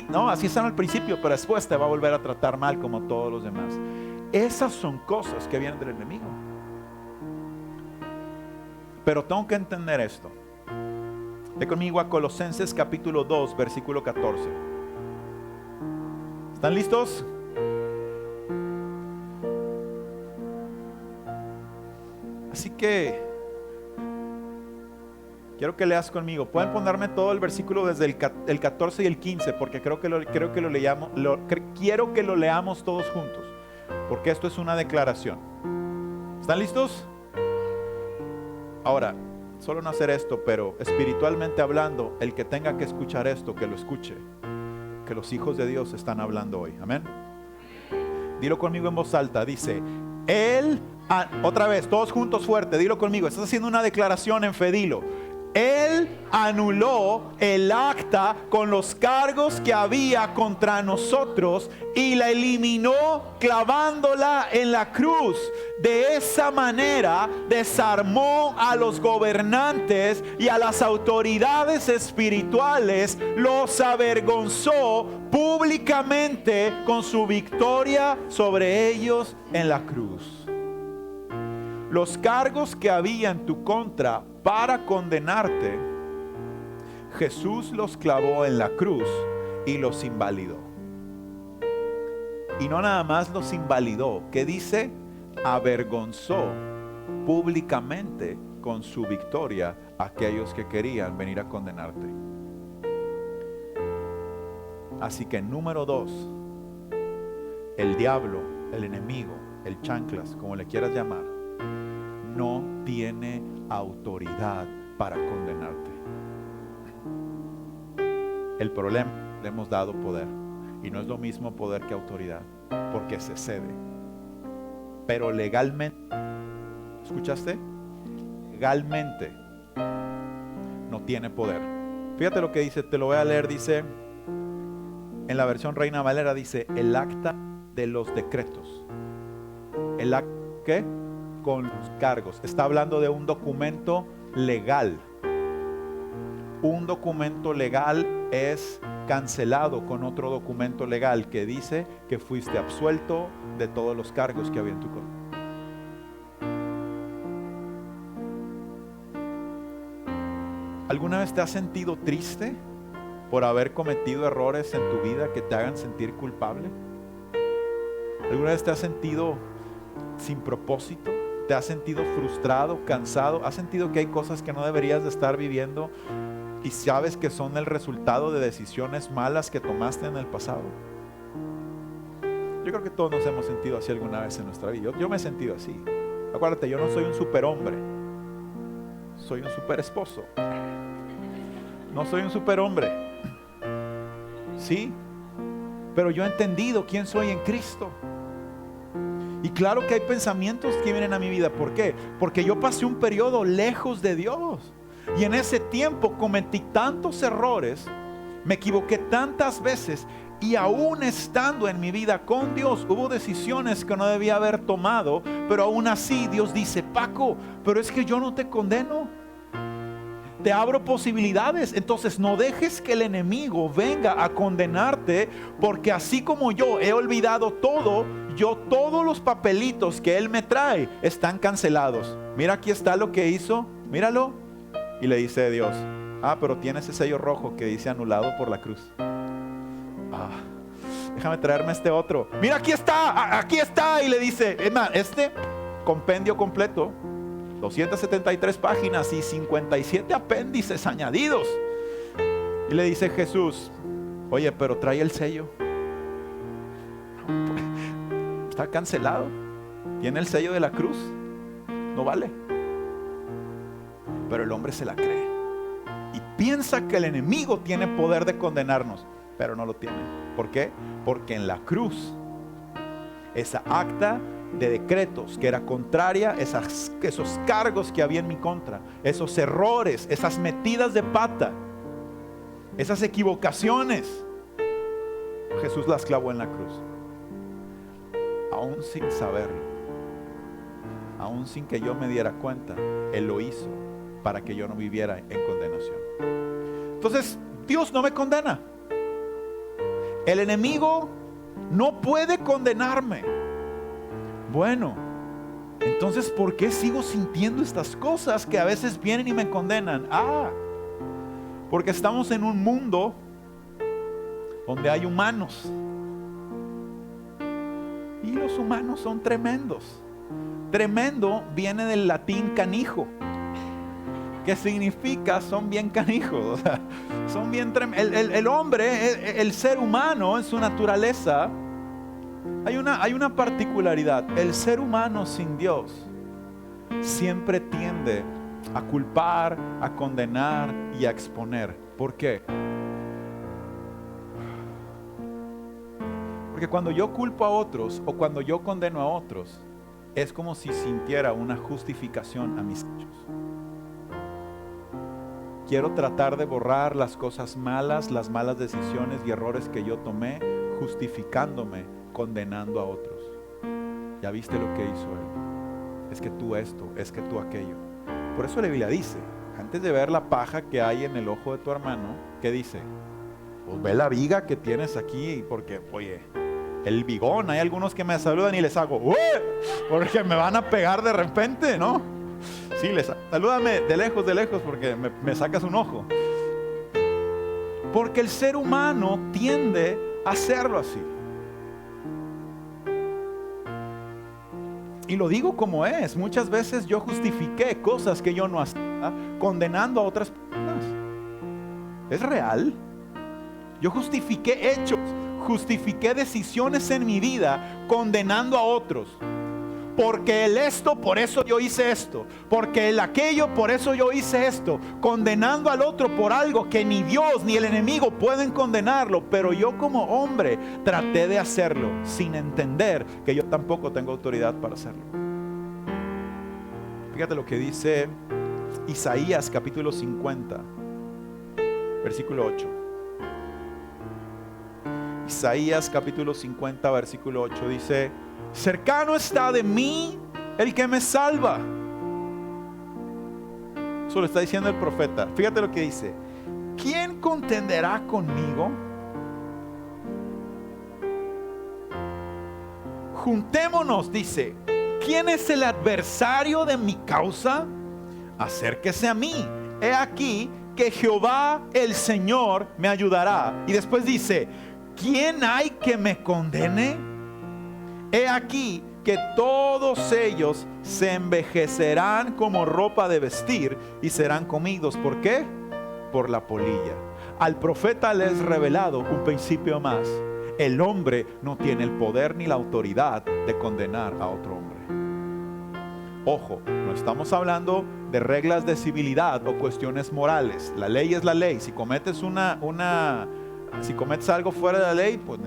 no, así están al principio, pero después te va a volver a tratar mal como todos los demás. Esas son cosas que vienen del enemigo. Pero tengo que entender esto. Ve conmigo a Colosenses capítulo 2, versículo 14. ¿Están listos? Así que quiero que leas conmigo. Pueden ponerme todo el versículo desde el 14 y el 15, porque quiero que lo leamos todos juntos, porque esto es una declaración. ¿Están listos? Ahora, solo no hacer esto, pero espiritualmente hablando, el que tenga que escuchar esto, que lo escuche, que los hijos de Dios están hablando hoy. Amén. Dilo conmigo en voz alta. Dice: Él, otra vez, todos juntos fuerte, dilo conmigo. Estás haciendo una declaración en fe, dilo. Él anuló el acta con los cargos que había contra nosotros y la eliminó clavándola en la cruz. De esa manera desarmó a los gobernantes y a las autoridades espirituales, los avergonzó públicamente con su victoria sobre ellos en la cruz. Los cargos que había en tu contra para condenarte, Jesús los clavó en la cruz y los invalidó. Y no nada más los invalidó, ¿qué dice? Avergonzó públicamente con su victoria a aquellos que querían venir a condenarte. Así que número 2, el diablo, el enemigo, el chanclas, como le quieras llamar, no tiene autoridad para condenarte. El problema, le hemos dado poder, y no es lo mismo poder que autoridad, porque se cede. Pero legalmente, ¿escuchaste? Legalmente no tiene poder. Fíjate lo que dice, te lo voy a leer. Dice en la versión Reina Valera, dice: el acta de los decretos. El acta, ¿qué? Con los cargos. Está hablando de un documento legal. Un documento legal es cancelado con otro documento legal que dice que fuiste absuelto de todos los cargos que había en tu contra. ¿Alguna vez te has sentido triste por haber cometido errores en tu vida que te hagan sentir culpable? ¿Alguna vez te has sentido sin propósito? ¿Te has sentido frustrado, cansado? ¿Has sentido que hay cosas que no deberías de estar viviendo y sabes que son el resultado de decisiones malas que tomaste en el pasado? Yo creo que todos nos hemos sentido así alguna vez en nuestra vida. Yo me he sentido así. Acuérdate, yo no soy un superhombre, soy un super esposo. No soy un superhombre, sí, pero yo he entendido quién soy en Cristo. Y claro que hay pensamientos que vienen a mi vida. ¿Por qué? Porque yo pasé un periodo lejos de Dios. Y en ese tiempo cometí tantos errores, me equivoqué tantas veces. Y aún estando en mi vida con Dios, hubo decisiones que no debía haber tomado. Pero aún así Dios dice: Paco, pero es que yo no te condeno, te abro posibilidades. Entonces no dejes que el enemigo venga a condenarte, porque así como yo he olvidado todo, todos los papelitos que él me trae están cancelados. Mira, aquí está lo que hizo, míralo. Y le dice Dios: pero tiene ese sello rojo que dice anulado por la cruz. Déjame traerme este otro. Mira, aquí está. Y le dice: compendio completo, 273 páginas y 57 apéndices añadidos. Y le dice Jesús, oye, pero trae el sello. Está cancelado. Tiene el sello de la cruz. No vale. Pero el hombre se la cree y piensa que el enemigo tiene poder de condenarnos, pero no lo tiene. ¿Por qué? Porque en la cruz, esa acta de decretos que era contraria, esos cargos que había en mi contra, esos errores, esas metidas de pata, esas equivocaciones, Jesús las clavó en la cruz. Aún sin saberlo, aún sin que yo me diera cuenta, Él lo hizo para que yo no viviera en condenación. Entonces, Dios no me condena. El enemigo no puede condenarme. Bueno, entonces, ¿por qué sigo sintiendo estas cosas que a veces vienen y me condenan? Porque estamos en un mundo donde hay humanos. Y los humanos son tremendos. Tremendo viene del latín canijo, que significa son bien canijos. O sea, son bien el hombre, el ser humano en su naturaleza, hay una particularidad. El ser humano sin Dios siempre tiende a culpar, a condenar y a exponer. ¿Por qué? Porque cuando yo culpo a otros o cuando yo condeno a otros, es como si sintiera una justificación a mis hechos. Quiero tratar de borrar las cosas malas, las malas decisiones y errores que yo tomé, justificándome, condenando a otros. ¿Ya viste lo que hizo él? Es que tú esto, es que tú aquello. Por eso la Biblia dice, antes de ver la paja que hay en el ojo de tu hermano, ¿qué dice? Pues ve la viga que tienes aquí, porque, oye, el bigón, hay algunos que me saludan y les hago, ¡uy! Porque me van a pegar de repente, ¿no? Sí, salúdame de lejos porque me sacas un ojo. Porque el ser humano tiende a hacerlo así. Y lo digo como es. Muchas veces yo justifiqué cosas que yo no hacía, condenando a otras personas. ¿Es real? Yo justifiqué hechos, justifiqué decisiones en mi vida, condenando a otros. Porque el esto, por eso yo hice esto. Porque el aquello, por eso yo hice esto. Condenando al otro por algo que ni Dios ni el enemigo pueden condenarlo. Pero yo como hombre traté de hacerlo sin entender que yo tampoco tengo autoridad para hacerlo. Fíjate lo que dice Isaías capítulo 50, versículo 8. Isaías capítulo 50, versículo 8 dice: cercano está de mí el que me salva. Eso lo está diciendo el profeta. Fíjate lo que dice: ¿quién contenderá conmigo? Juntémonos, dice. ¿Quién es el adversario de mi causa? Acérquese a mí. He aquí que Jehová el Señor me ayudará. Y después dice: ¿quién hay que me condene? He aquí que todos ellos se envejecerán como ropa de vestir y serán comidos. ¿Por qué? Por la polilla. Al profeta le es revelado un principio más: el hombre no tiene el poder ni la autoridad de condenar a otro hombre. Ojo, no estamos hablando de reglas de civilidad o cuestiones morales. La ley es la ley. Si cometes si cometes algo fuera de la ley, pues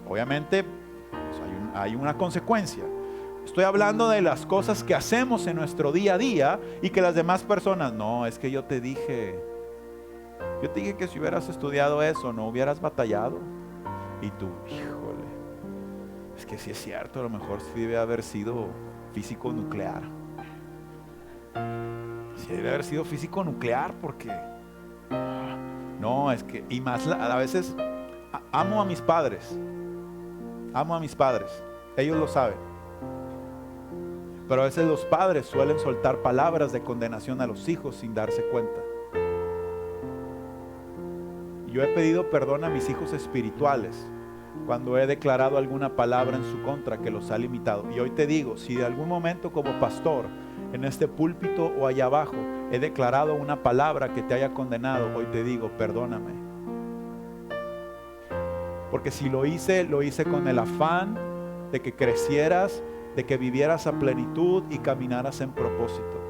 obviamente hay una consecuencia. Estoy hablando de las cosas que hacemos en nuestro día a día y que las demás personas, no, es que yo te dije que si hubieras estudiado eso no hubieras batallado. Y tú, híjole, es que sí es cierto, a lo mejor sí debe haber sido físico nuclear. Sí debe haber sido físico nuclear porque no, es que, y más a veces amo a mis padres, ellos lo saben, pero a veces los padres suelen soltar palabras de condenación a los hijos sin darse cuenta. Yo he pedido perdón a mis hijos espirituales cuando he declarado alguna palabra en su contra que los ha limitado. Y hoy te digo, si de algún momento como pastor, en este púlpito o allá abajo, he declarado una palabra que te haya condenado, hoy te digo, perdóname. Porque si lo hice con el afán de que crecieras, de que vivieras a plenitud y caminaras en propósito.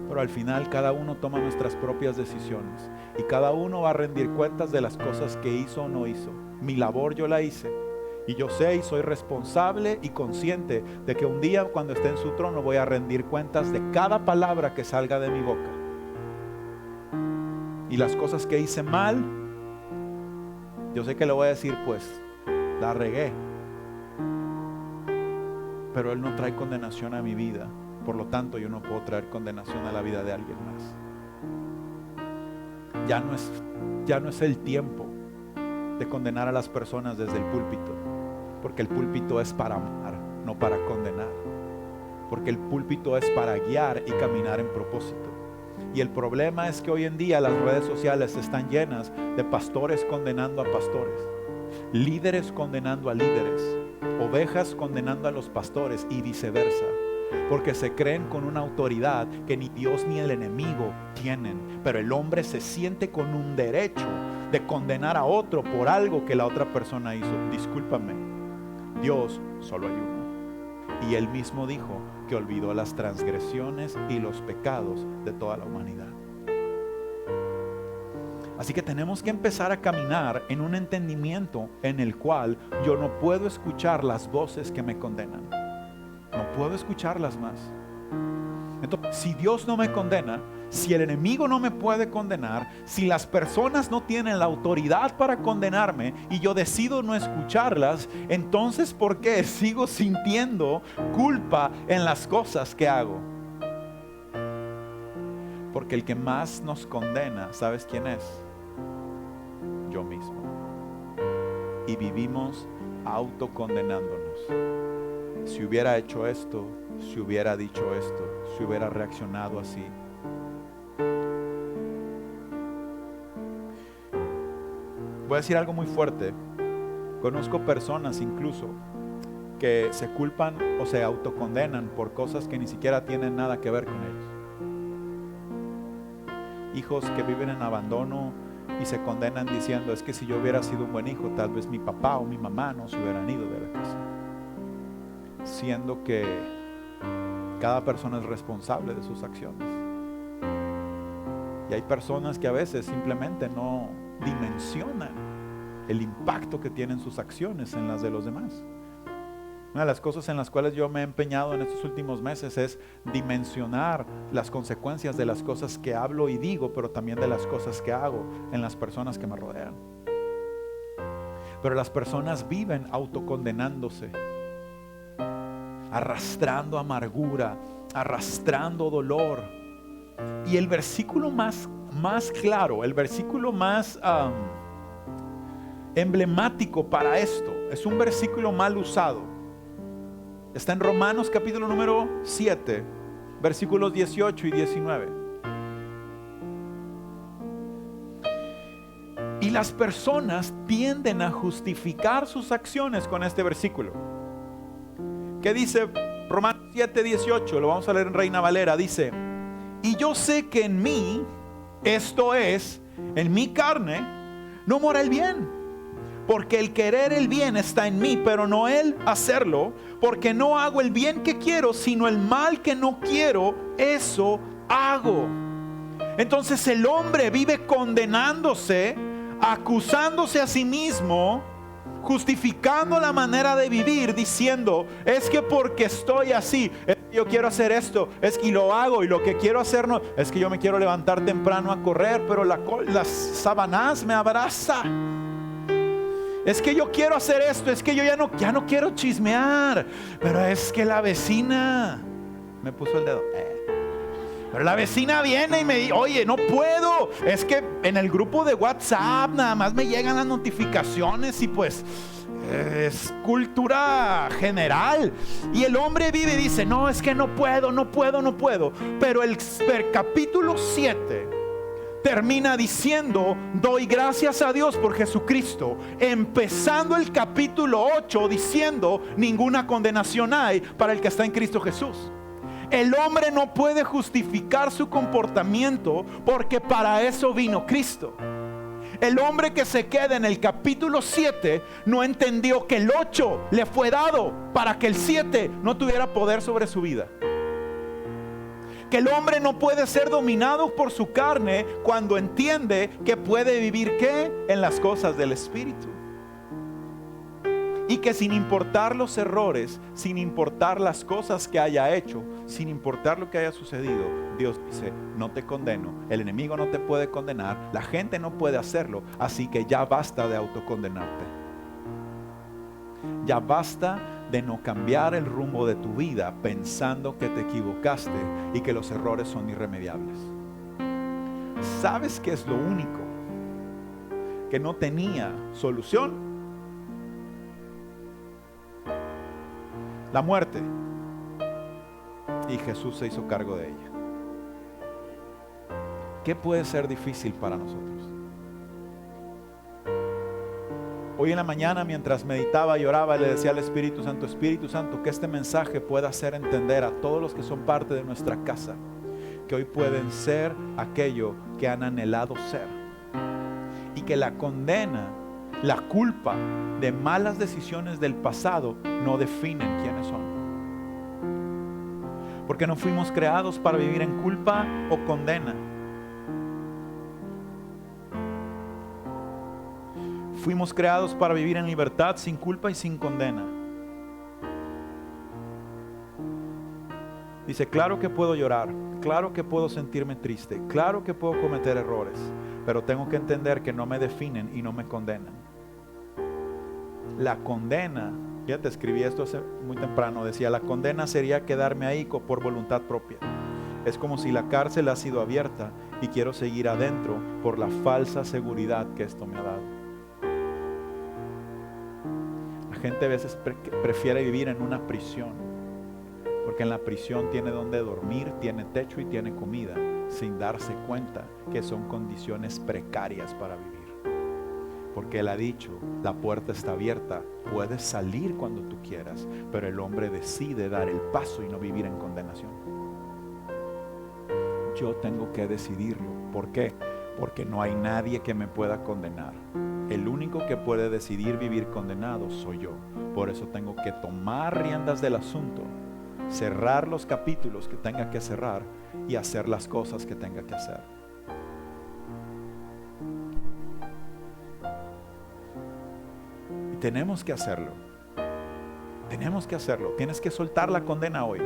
Pero al final cada uno toma nuestras propias decisiones y cada uno va a rendir cuentas de las cosas que hizo o no hizo. Mi labor yo la hice y yo sé y soy responsable y consciente de que un día cuando esté en su trono voy a rendir cuentas de cada palabra que salga de mi boca. Y las cosas que hice mal, yo sé que le voy a decir, pues la regué, pero Él no trae condenación a mi vida. Por lo tanto, yo no puedo traer condenación a la vida de alguien más. Ya no es el tiempo de condenar a las personas desde el púlpito, porque el púlpito es para amar, no para condenar, porque el púlpito es para guiar y caminar en propósito. Y el problema es que hoy en día las redes sociales están llenas de pastores condenando a pastores, líderes condenando a líderes, ovejas condenando a los pastores y viceversa, porque se creen con una autoridad que ni Dios ni el enemigo tienen. Pero el hombre se siente con un derecho de condenar a otro por algo que la otra persona hizo. Discúlpame, Dios solo hay uno, y Él mismo dijo que olvidó las transgresiones y los pecados de toda la humanidad. Así que tenemos que empezar a caminar en un entendimiento en el cual yo no puedo escuchar las voces que me condenan. No puedo escucharlas más. Entonces, si Dios no me condena, si el enemigo no me puede condenar, si las personas no tienen la autoridad para condenarme y yo decido no escucharlas, entonces ¿por qué sigo sintiendo culpa en las cosas que hago? Porque el que más nos condena, ¿sabes quién es? Yo mismo. Y vivimos autocondenándonos. Si hubiera hecho esto, si hubiera dicho esto, si hubiera reaccionado así. Voy a decir algo muy fuerte. Conozco personas incluso que se culpan o se autocondenan por cosas que ni siquiera tienen nada que ver con ellos. Hijos que viven en abandono y se condenan diciendo, es que si yo hubiera sido un buen hijo, tal vez mi papá o mi mamá no se hubieran ido de la casa. Siendo que cada persona es responsable de sus acciones. Y hay personas que a veces simplemente no dimensionan el impacto que tienen sus acciones en las de los demás. Una de las cosas en las cuales yo me he empeñado en estos últimos meses es dimensionar las consecuencias de las cosas que hablo y digo, pero también de las cosas que hago en las personas que me rodean. Pero las personas viven autocondenándose, arrastrando amargura, arrastrando dolor. Y el versículo más claro, el versículo más emblemático para esto, es un versículo mal usado. Está en Romanos capítulo número 7, versículos 18 y 19. Y las personas tienden a justificar sus acciones con este versículo. ¿Qué dice Romanos 7, 18? Lo vamos a leer en Reina Valera. Dice, y yo sé que en mí, esto es, en mi carne, no mora el bien. Porque el querer el bien está en mí, pero no el hacerlo, porque no hago el bien que quiero, sino el mal que no quiero, eso hago. Entonces el hombre vive condenándose, acusándose a sí mismo, justificando la manera de vivir, diciendo, es que porque estoy así, es que yo quiero hacer esto, es que lo hago, y lo que quiero hacer no, es que yo me quiero levantar temprano a correr, pero las sábanas me abrazan. Es que yo quiero hacer esto, es que yo ya no quiero chismear, pero es que la vecina me puso el dedo. Pero la vecina viene y me dice, oye, no puedo. Es que en el grupo de WhatsApp nada más me llegan las notificaciones y pues es cultura general. Y el hombre vive y dice, no, es que no puedo. Pero el capítulo 7 termina diciendo: doy gracias a Dios por Jesucristo, empezando el capítulo 8 diciendo: ninguna condenación hay para el que está en Cristo Jesús. El hombre no puede justificar su comportamiento porque para eso vino Cristo. El hombre que se queda en el capítulo 7 no entendió que el 8 le fue dado para que el 7 no tuviera poder sobre su vida. Que el hombre no puede ser dominado por su carne cuando entiende que puede vivir ¿qué? En las cosas del Espíritu. Y que sin importar los errores, sin importar las cosas que haya hecho, sin importar lo que haya sucedido, Dios dice: no te condeno, el enemigo no te puede condenar, la gente no puede hacerlo, así que ya basta de autocondenarte. Ya basta de no cambiar el rumbo de tu vida pensando que te equivocaste y que los errores son irremediables. ¿Sabes qué es lo único que no tenía solución? La muerte. Y Jesús se hizo cargo de ella. ¿Qué puede ser difícil para nosotros? Hoy en la mañana, mientras meditaba y oraba, le decía al Espíritu Santo, que este mensaje pueda hacer entender a todos los que son parte de nuestra casa que hoy pueden ser aquello que han anhelado ser, y que la condena, la culpa de malas decisiones del pasado no definen quiénes son. Porque no fuimos creados para vivir en culpa o condena. Fuimos creados para vivir en libertad, sin culpa y sin condena. Dice: claro que puedo llorar, claro que puedo sentirme triste, claro que puedo cometer errores, pero tengo que entender que no me definen y no me condenan. La condena, ya te escribí esto hace muy temprano, decía: la condena sería quedarme ahí por voluntad propia. Es como si la cárcel ha sido abierta y quiero seguir adentro por la falsa seguridad que esto me ha dado. La gente a veces prefiere vivir en una prisión, porque en la prisión tiene donde dormir, tiene techo y tiene comida, sin darse cuenta que son condiciones precarias para vivir. Porque Él ha dicho: la puerta está abierta, puedes salir cuando tú quieras, pero el hombre decide dar el paso y no vivir en condenación. Yo tengo que decidirlo. ¿Por qué? Porque no hay nadie que me pueda condenar. El único que puede decidir vivir condenado soy yo. Por eso tengo que tomar riendas del asunto, cerrar los capítulos que tenga que cerrar y hacer las cosas que tenga que hacer. Y tenemos que hacerlo. Tenemos que hacerlo. Tienes que soltar la condena hoy.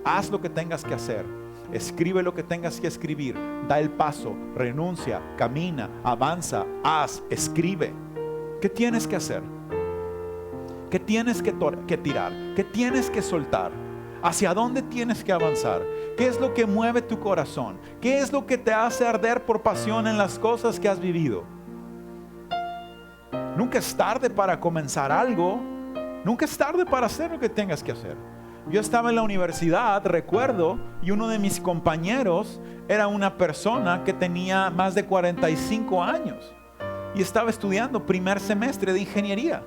Haz lo que tengas que hacer. Escribe lo que tengas que escribir. Da el paso, renuncia, camina, avanza, haz, escribe. ¿Qué tienes que hacer? ¿Qué tienes que tirar? ¿Qué tienes que soltar? ¿Hacia dónde tienes que avanzar? ¿Qué es lo que mueve tu corazón? ¿Qué es lo que te hace arder por pasión en las cosas que has vivido? Nunca es tarde para comenzar algo. Nunca es tarde para hacer lo que tengas que hacer. Yo estaba en la universidad, recuerdo, y uno de mis compañeros era una persona que tenía más de 45 años y estaba estudiando primer semestre de ingeniería.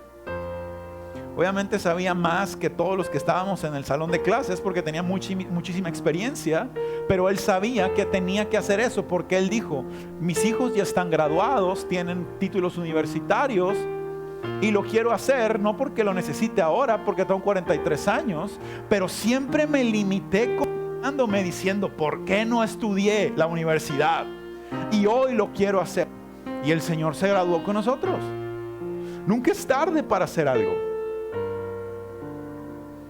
Obviamente sabía más que todos los que estábamos en el salón de clases porque tenía muchísima experiencia, pero él sabía que tenía que hacer eso porque él dijo: mis hijos ya están graduados, tienen títulos universitarios, y lo quiero hacer no porque lo necesite ahora, porque tengo 43 años, pero siempre me limité condenándome diciendo: ¿por qué no estudié la universidad? Y hoy lo quiero hacer. Y el Señor se graduó con nosotros. Nunca es tarde para hacer algo.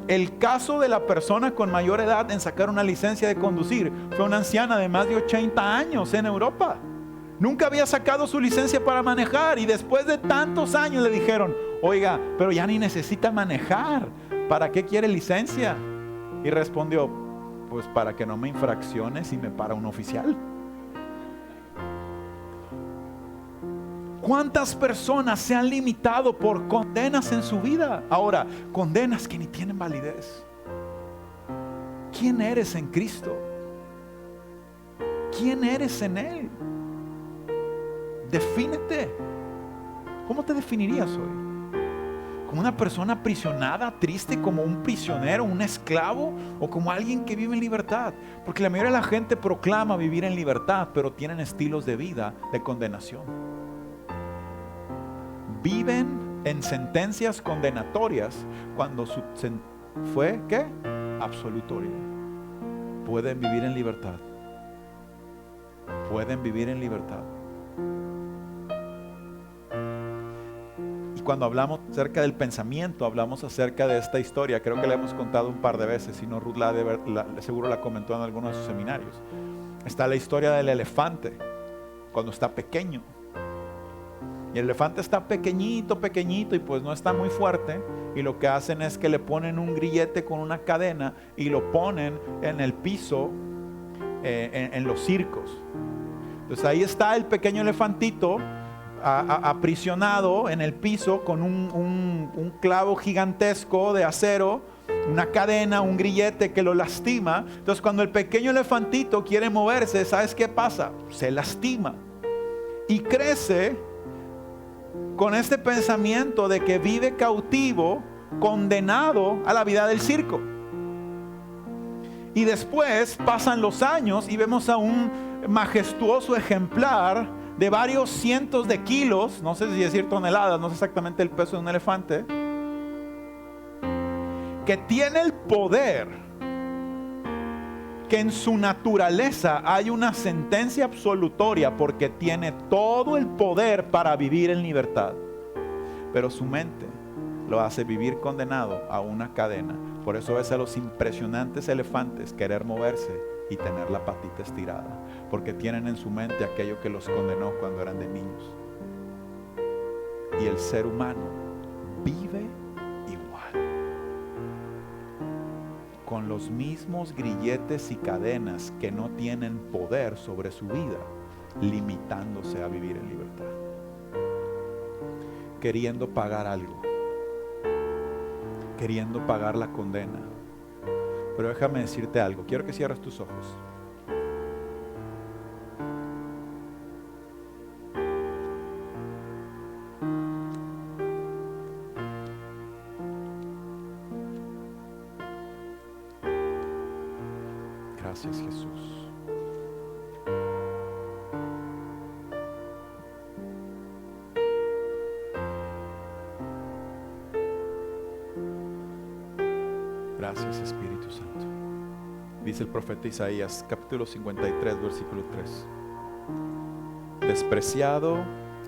El caso de la persona con mayor edad en sacar una licencia de conducir fue una anciana de más de 80 años en Europa. Nunca había sacado su licencia para manejar y después de tantos años le dijeron: oiga, pero ya ni necesita manejar, ¿para qué quiere licencia? Y respondió: pues para que no me infraccione si me para un oficial. ¿Cuántas personas se han limitado por condenas en su vida? Ahora, condenas que ni tienen validez. ¿Quién eres en Cristo? ¿Quién eres en Él? Defínete. ¿Cómo te definirías hoy? ¿Como una persona aprisionada, triste, como un prisionero, un esclavo, o como alguien que vive en libertad? Porque la mayoría de la gente proclama vivir en libertad, pero tienen estilos de vida de condenación. Viven en sentencias condenatorias cuando fue, ¿qué? Absolutoria. Pueden vivir en libertad. Pueden vivir en libertad. Cuando hablamos acerca del pensamiento, hablamos acerca de esta historia. Creo que la hemos contado un par de veces. Si no, Ruth seguro la comentó en algunos de sus seminarios. Está la historia del elefante cuando está pequeño. Y el elefante está pequeñito y pues no está muy fuerte. Y lo que hacen es que le ponen un grillete con una cadena y lo ponen en el piso en los circos. Entonces ahí está el pequeño elefantito aprisionado en el piso con un clavo gigantesco de acero, una cadena, un grillete que lo lastima. Entonces cuando el pequeño elefantito quiere moverse, ¿sabes qué pasa? Se lastima y crece con este pensamiento de que vive cautivo, condenado a la vida del circo. Y después pasan los años y vemos a un majestuoso ejemplar de varios cientos de kilos, no sé si decir toneladas, no sé exactamente el peso de un elefante, que tiene el poder, que en su naturaleza hay una sentencia absolutoria porque tiene todo el poder para vivir en libertad, pero su mente lo hace vivir condenado a una cadena. Por eso ves a los impresionantes elefantes querer moverse y tener la patita estirada, porque tienen en su mente aquello que los condenó cuando eran de niños. Y el ser humano vive igual, con los mismos grilletes y cadenas que no tienen poder sobre su vida, limitándose a vivir en libertad, queriendo pagar algo, queriendo pagar la condena. Pero déjame decirte algo, quiero que cierres tus ojos. Gracias, Jesús. Gracias, Espíritu Santo. Dice el profeta Isaías, capítulo 53, versículo 3. Despreciado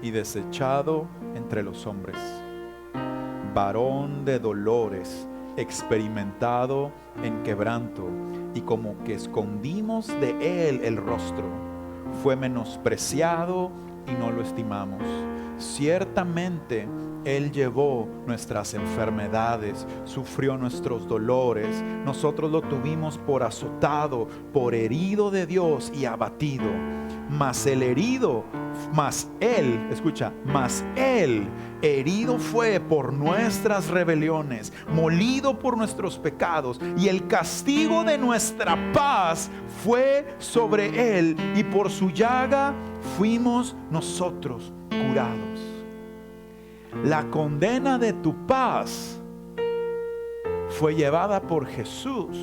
y desechado entre los hombres, varón de dolores, experimentado en quebranto, y como que escondimos de él el rostro, fue menospreciado y no lo estimamos. Ciertamente Él llevó nuestras enfermedades, sufrió nuestros dolores. Nosotros lo tuvimos por azotado, por herido de Dios y abatido. Mas él herido fue por nuestras rebeliones, molido por nuestros pecados, y el castigo de nuestra paz fue sobre él, y por su llaga fuimos nosotros curados. La condena de tu paz fue llevada por Jesús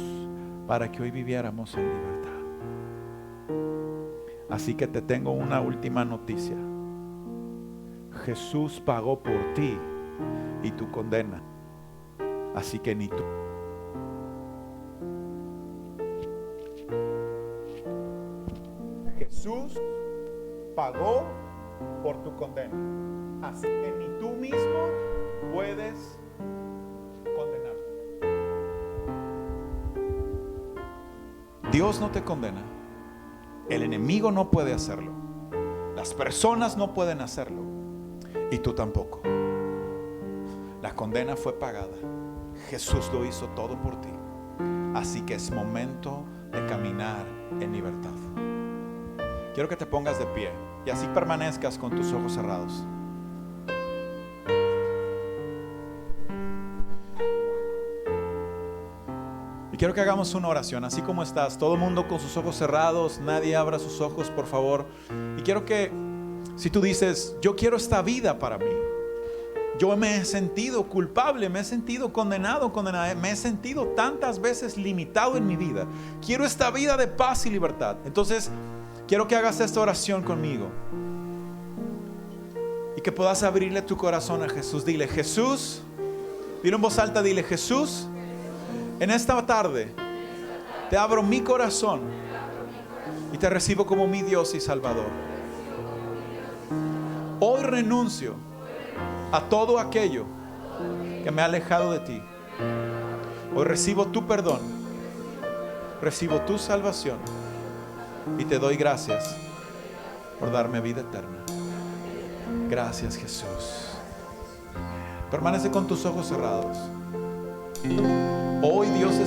para que hoy viviéramos en libertad. Así que te tengo una última noticia. Jesús pagó por ti y tu condena. Así que ni tú. Jesús pagó por tu condena. Así que ni tú mismo puedes condenarte. Dios no te condena. El enemigo no puede hacerlo. Las personas no pueden hacerlo. Y tú tampoco. La condena fue pagada. Jesús lo hizo todo por ti. Así que es momento de caminar en libertad. Quiero que te pongas de pie y así permanezcas con tus ojos cerrados. Y quiero que hagamos una oración, así como estás, todo el mundo con sus ojos cerrados, nadie abra sus ojos, por favor. Y quiero que Si tú dices, yo quiero esta vida para mí, yo me he sentido culpable, me he sentido condenado, me he sentido tantas veces limitado en mi vida, quiero esta vida de paz y libertad. Entonces quiero que hagas esta oración conmigo y que puedas abrirle tu corazón a Jesús. Dile, Jesús, dile en voz alta, dile, Jesús, en esta tarde te abro mi corazón y te recibo como mi Dios y Salvador. Hoy renuncio a todo aquello que me ha alejado de ti. Hoy recibo tu perdón, recibo tu salvación y te doy gracias por darme vida eterna. Gracias, Jesús. Permanece con tus ojos cerrados. Hoy Dios está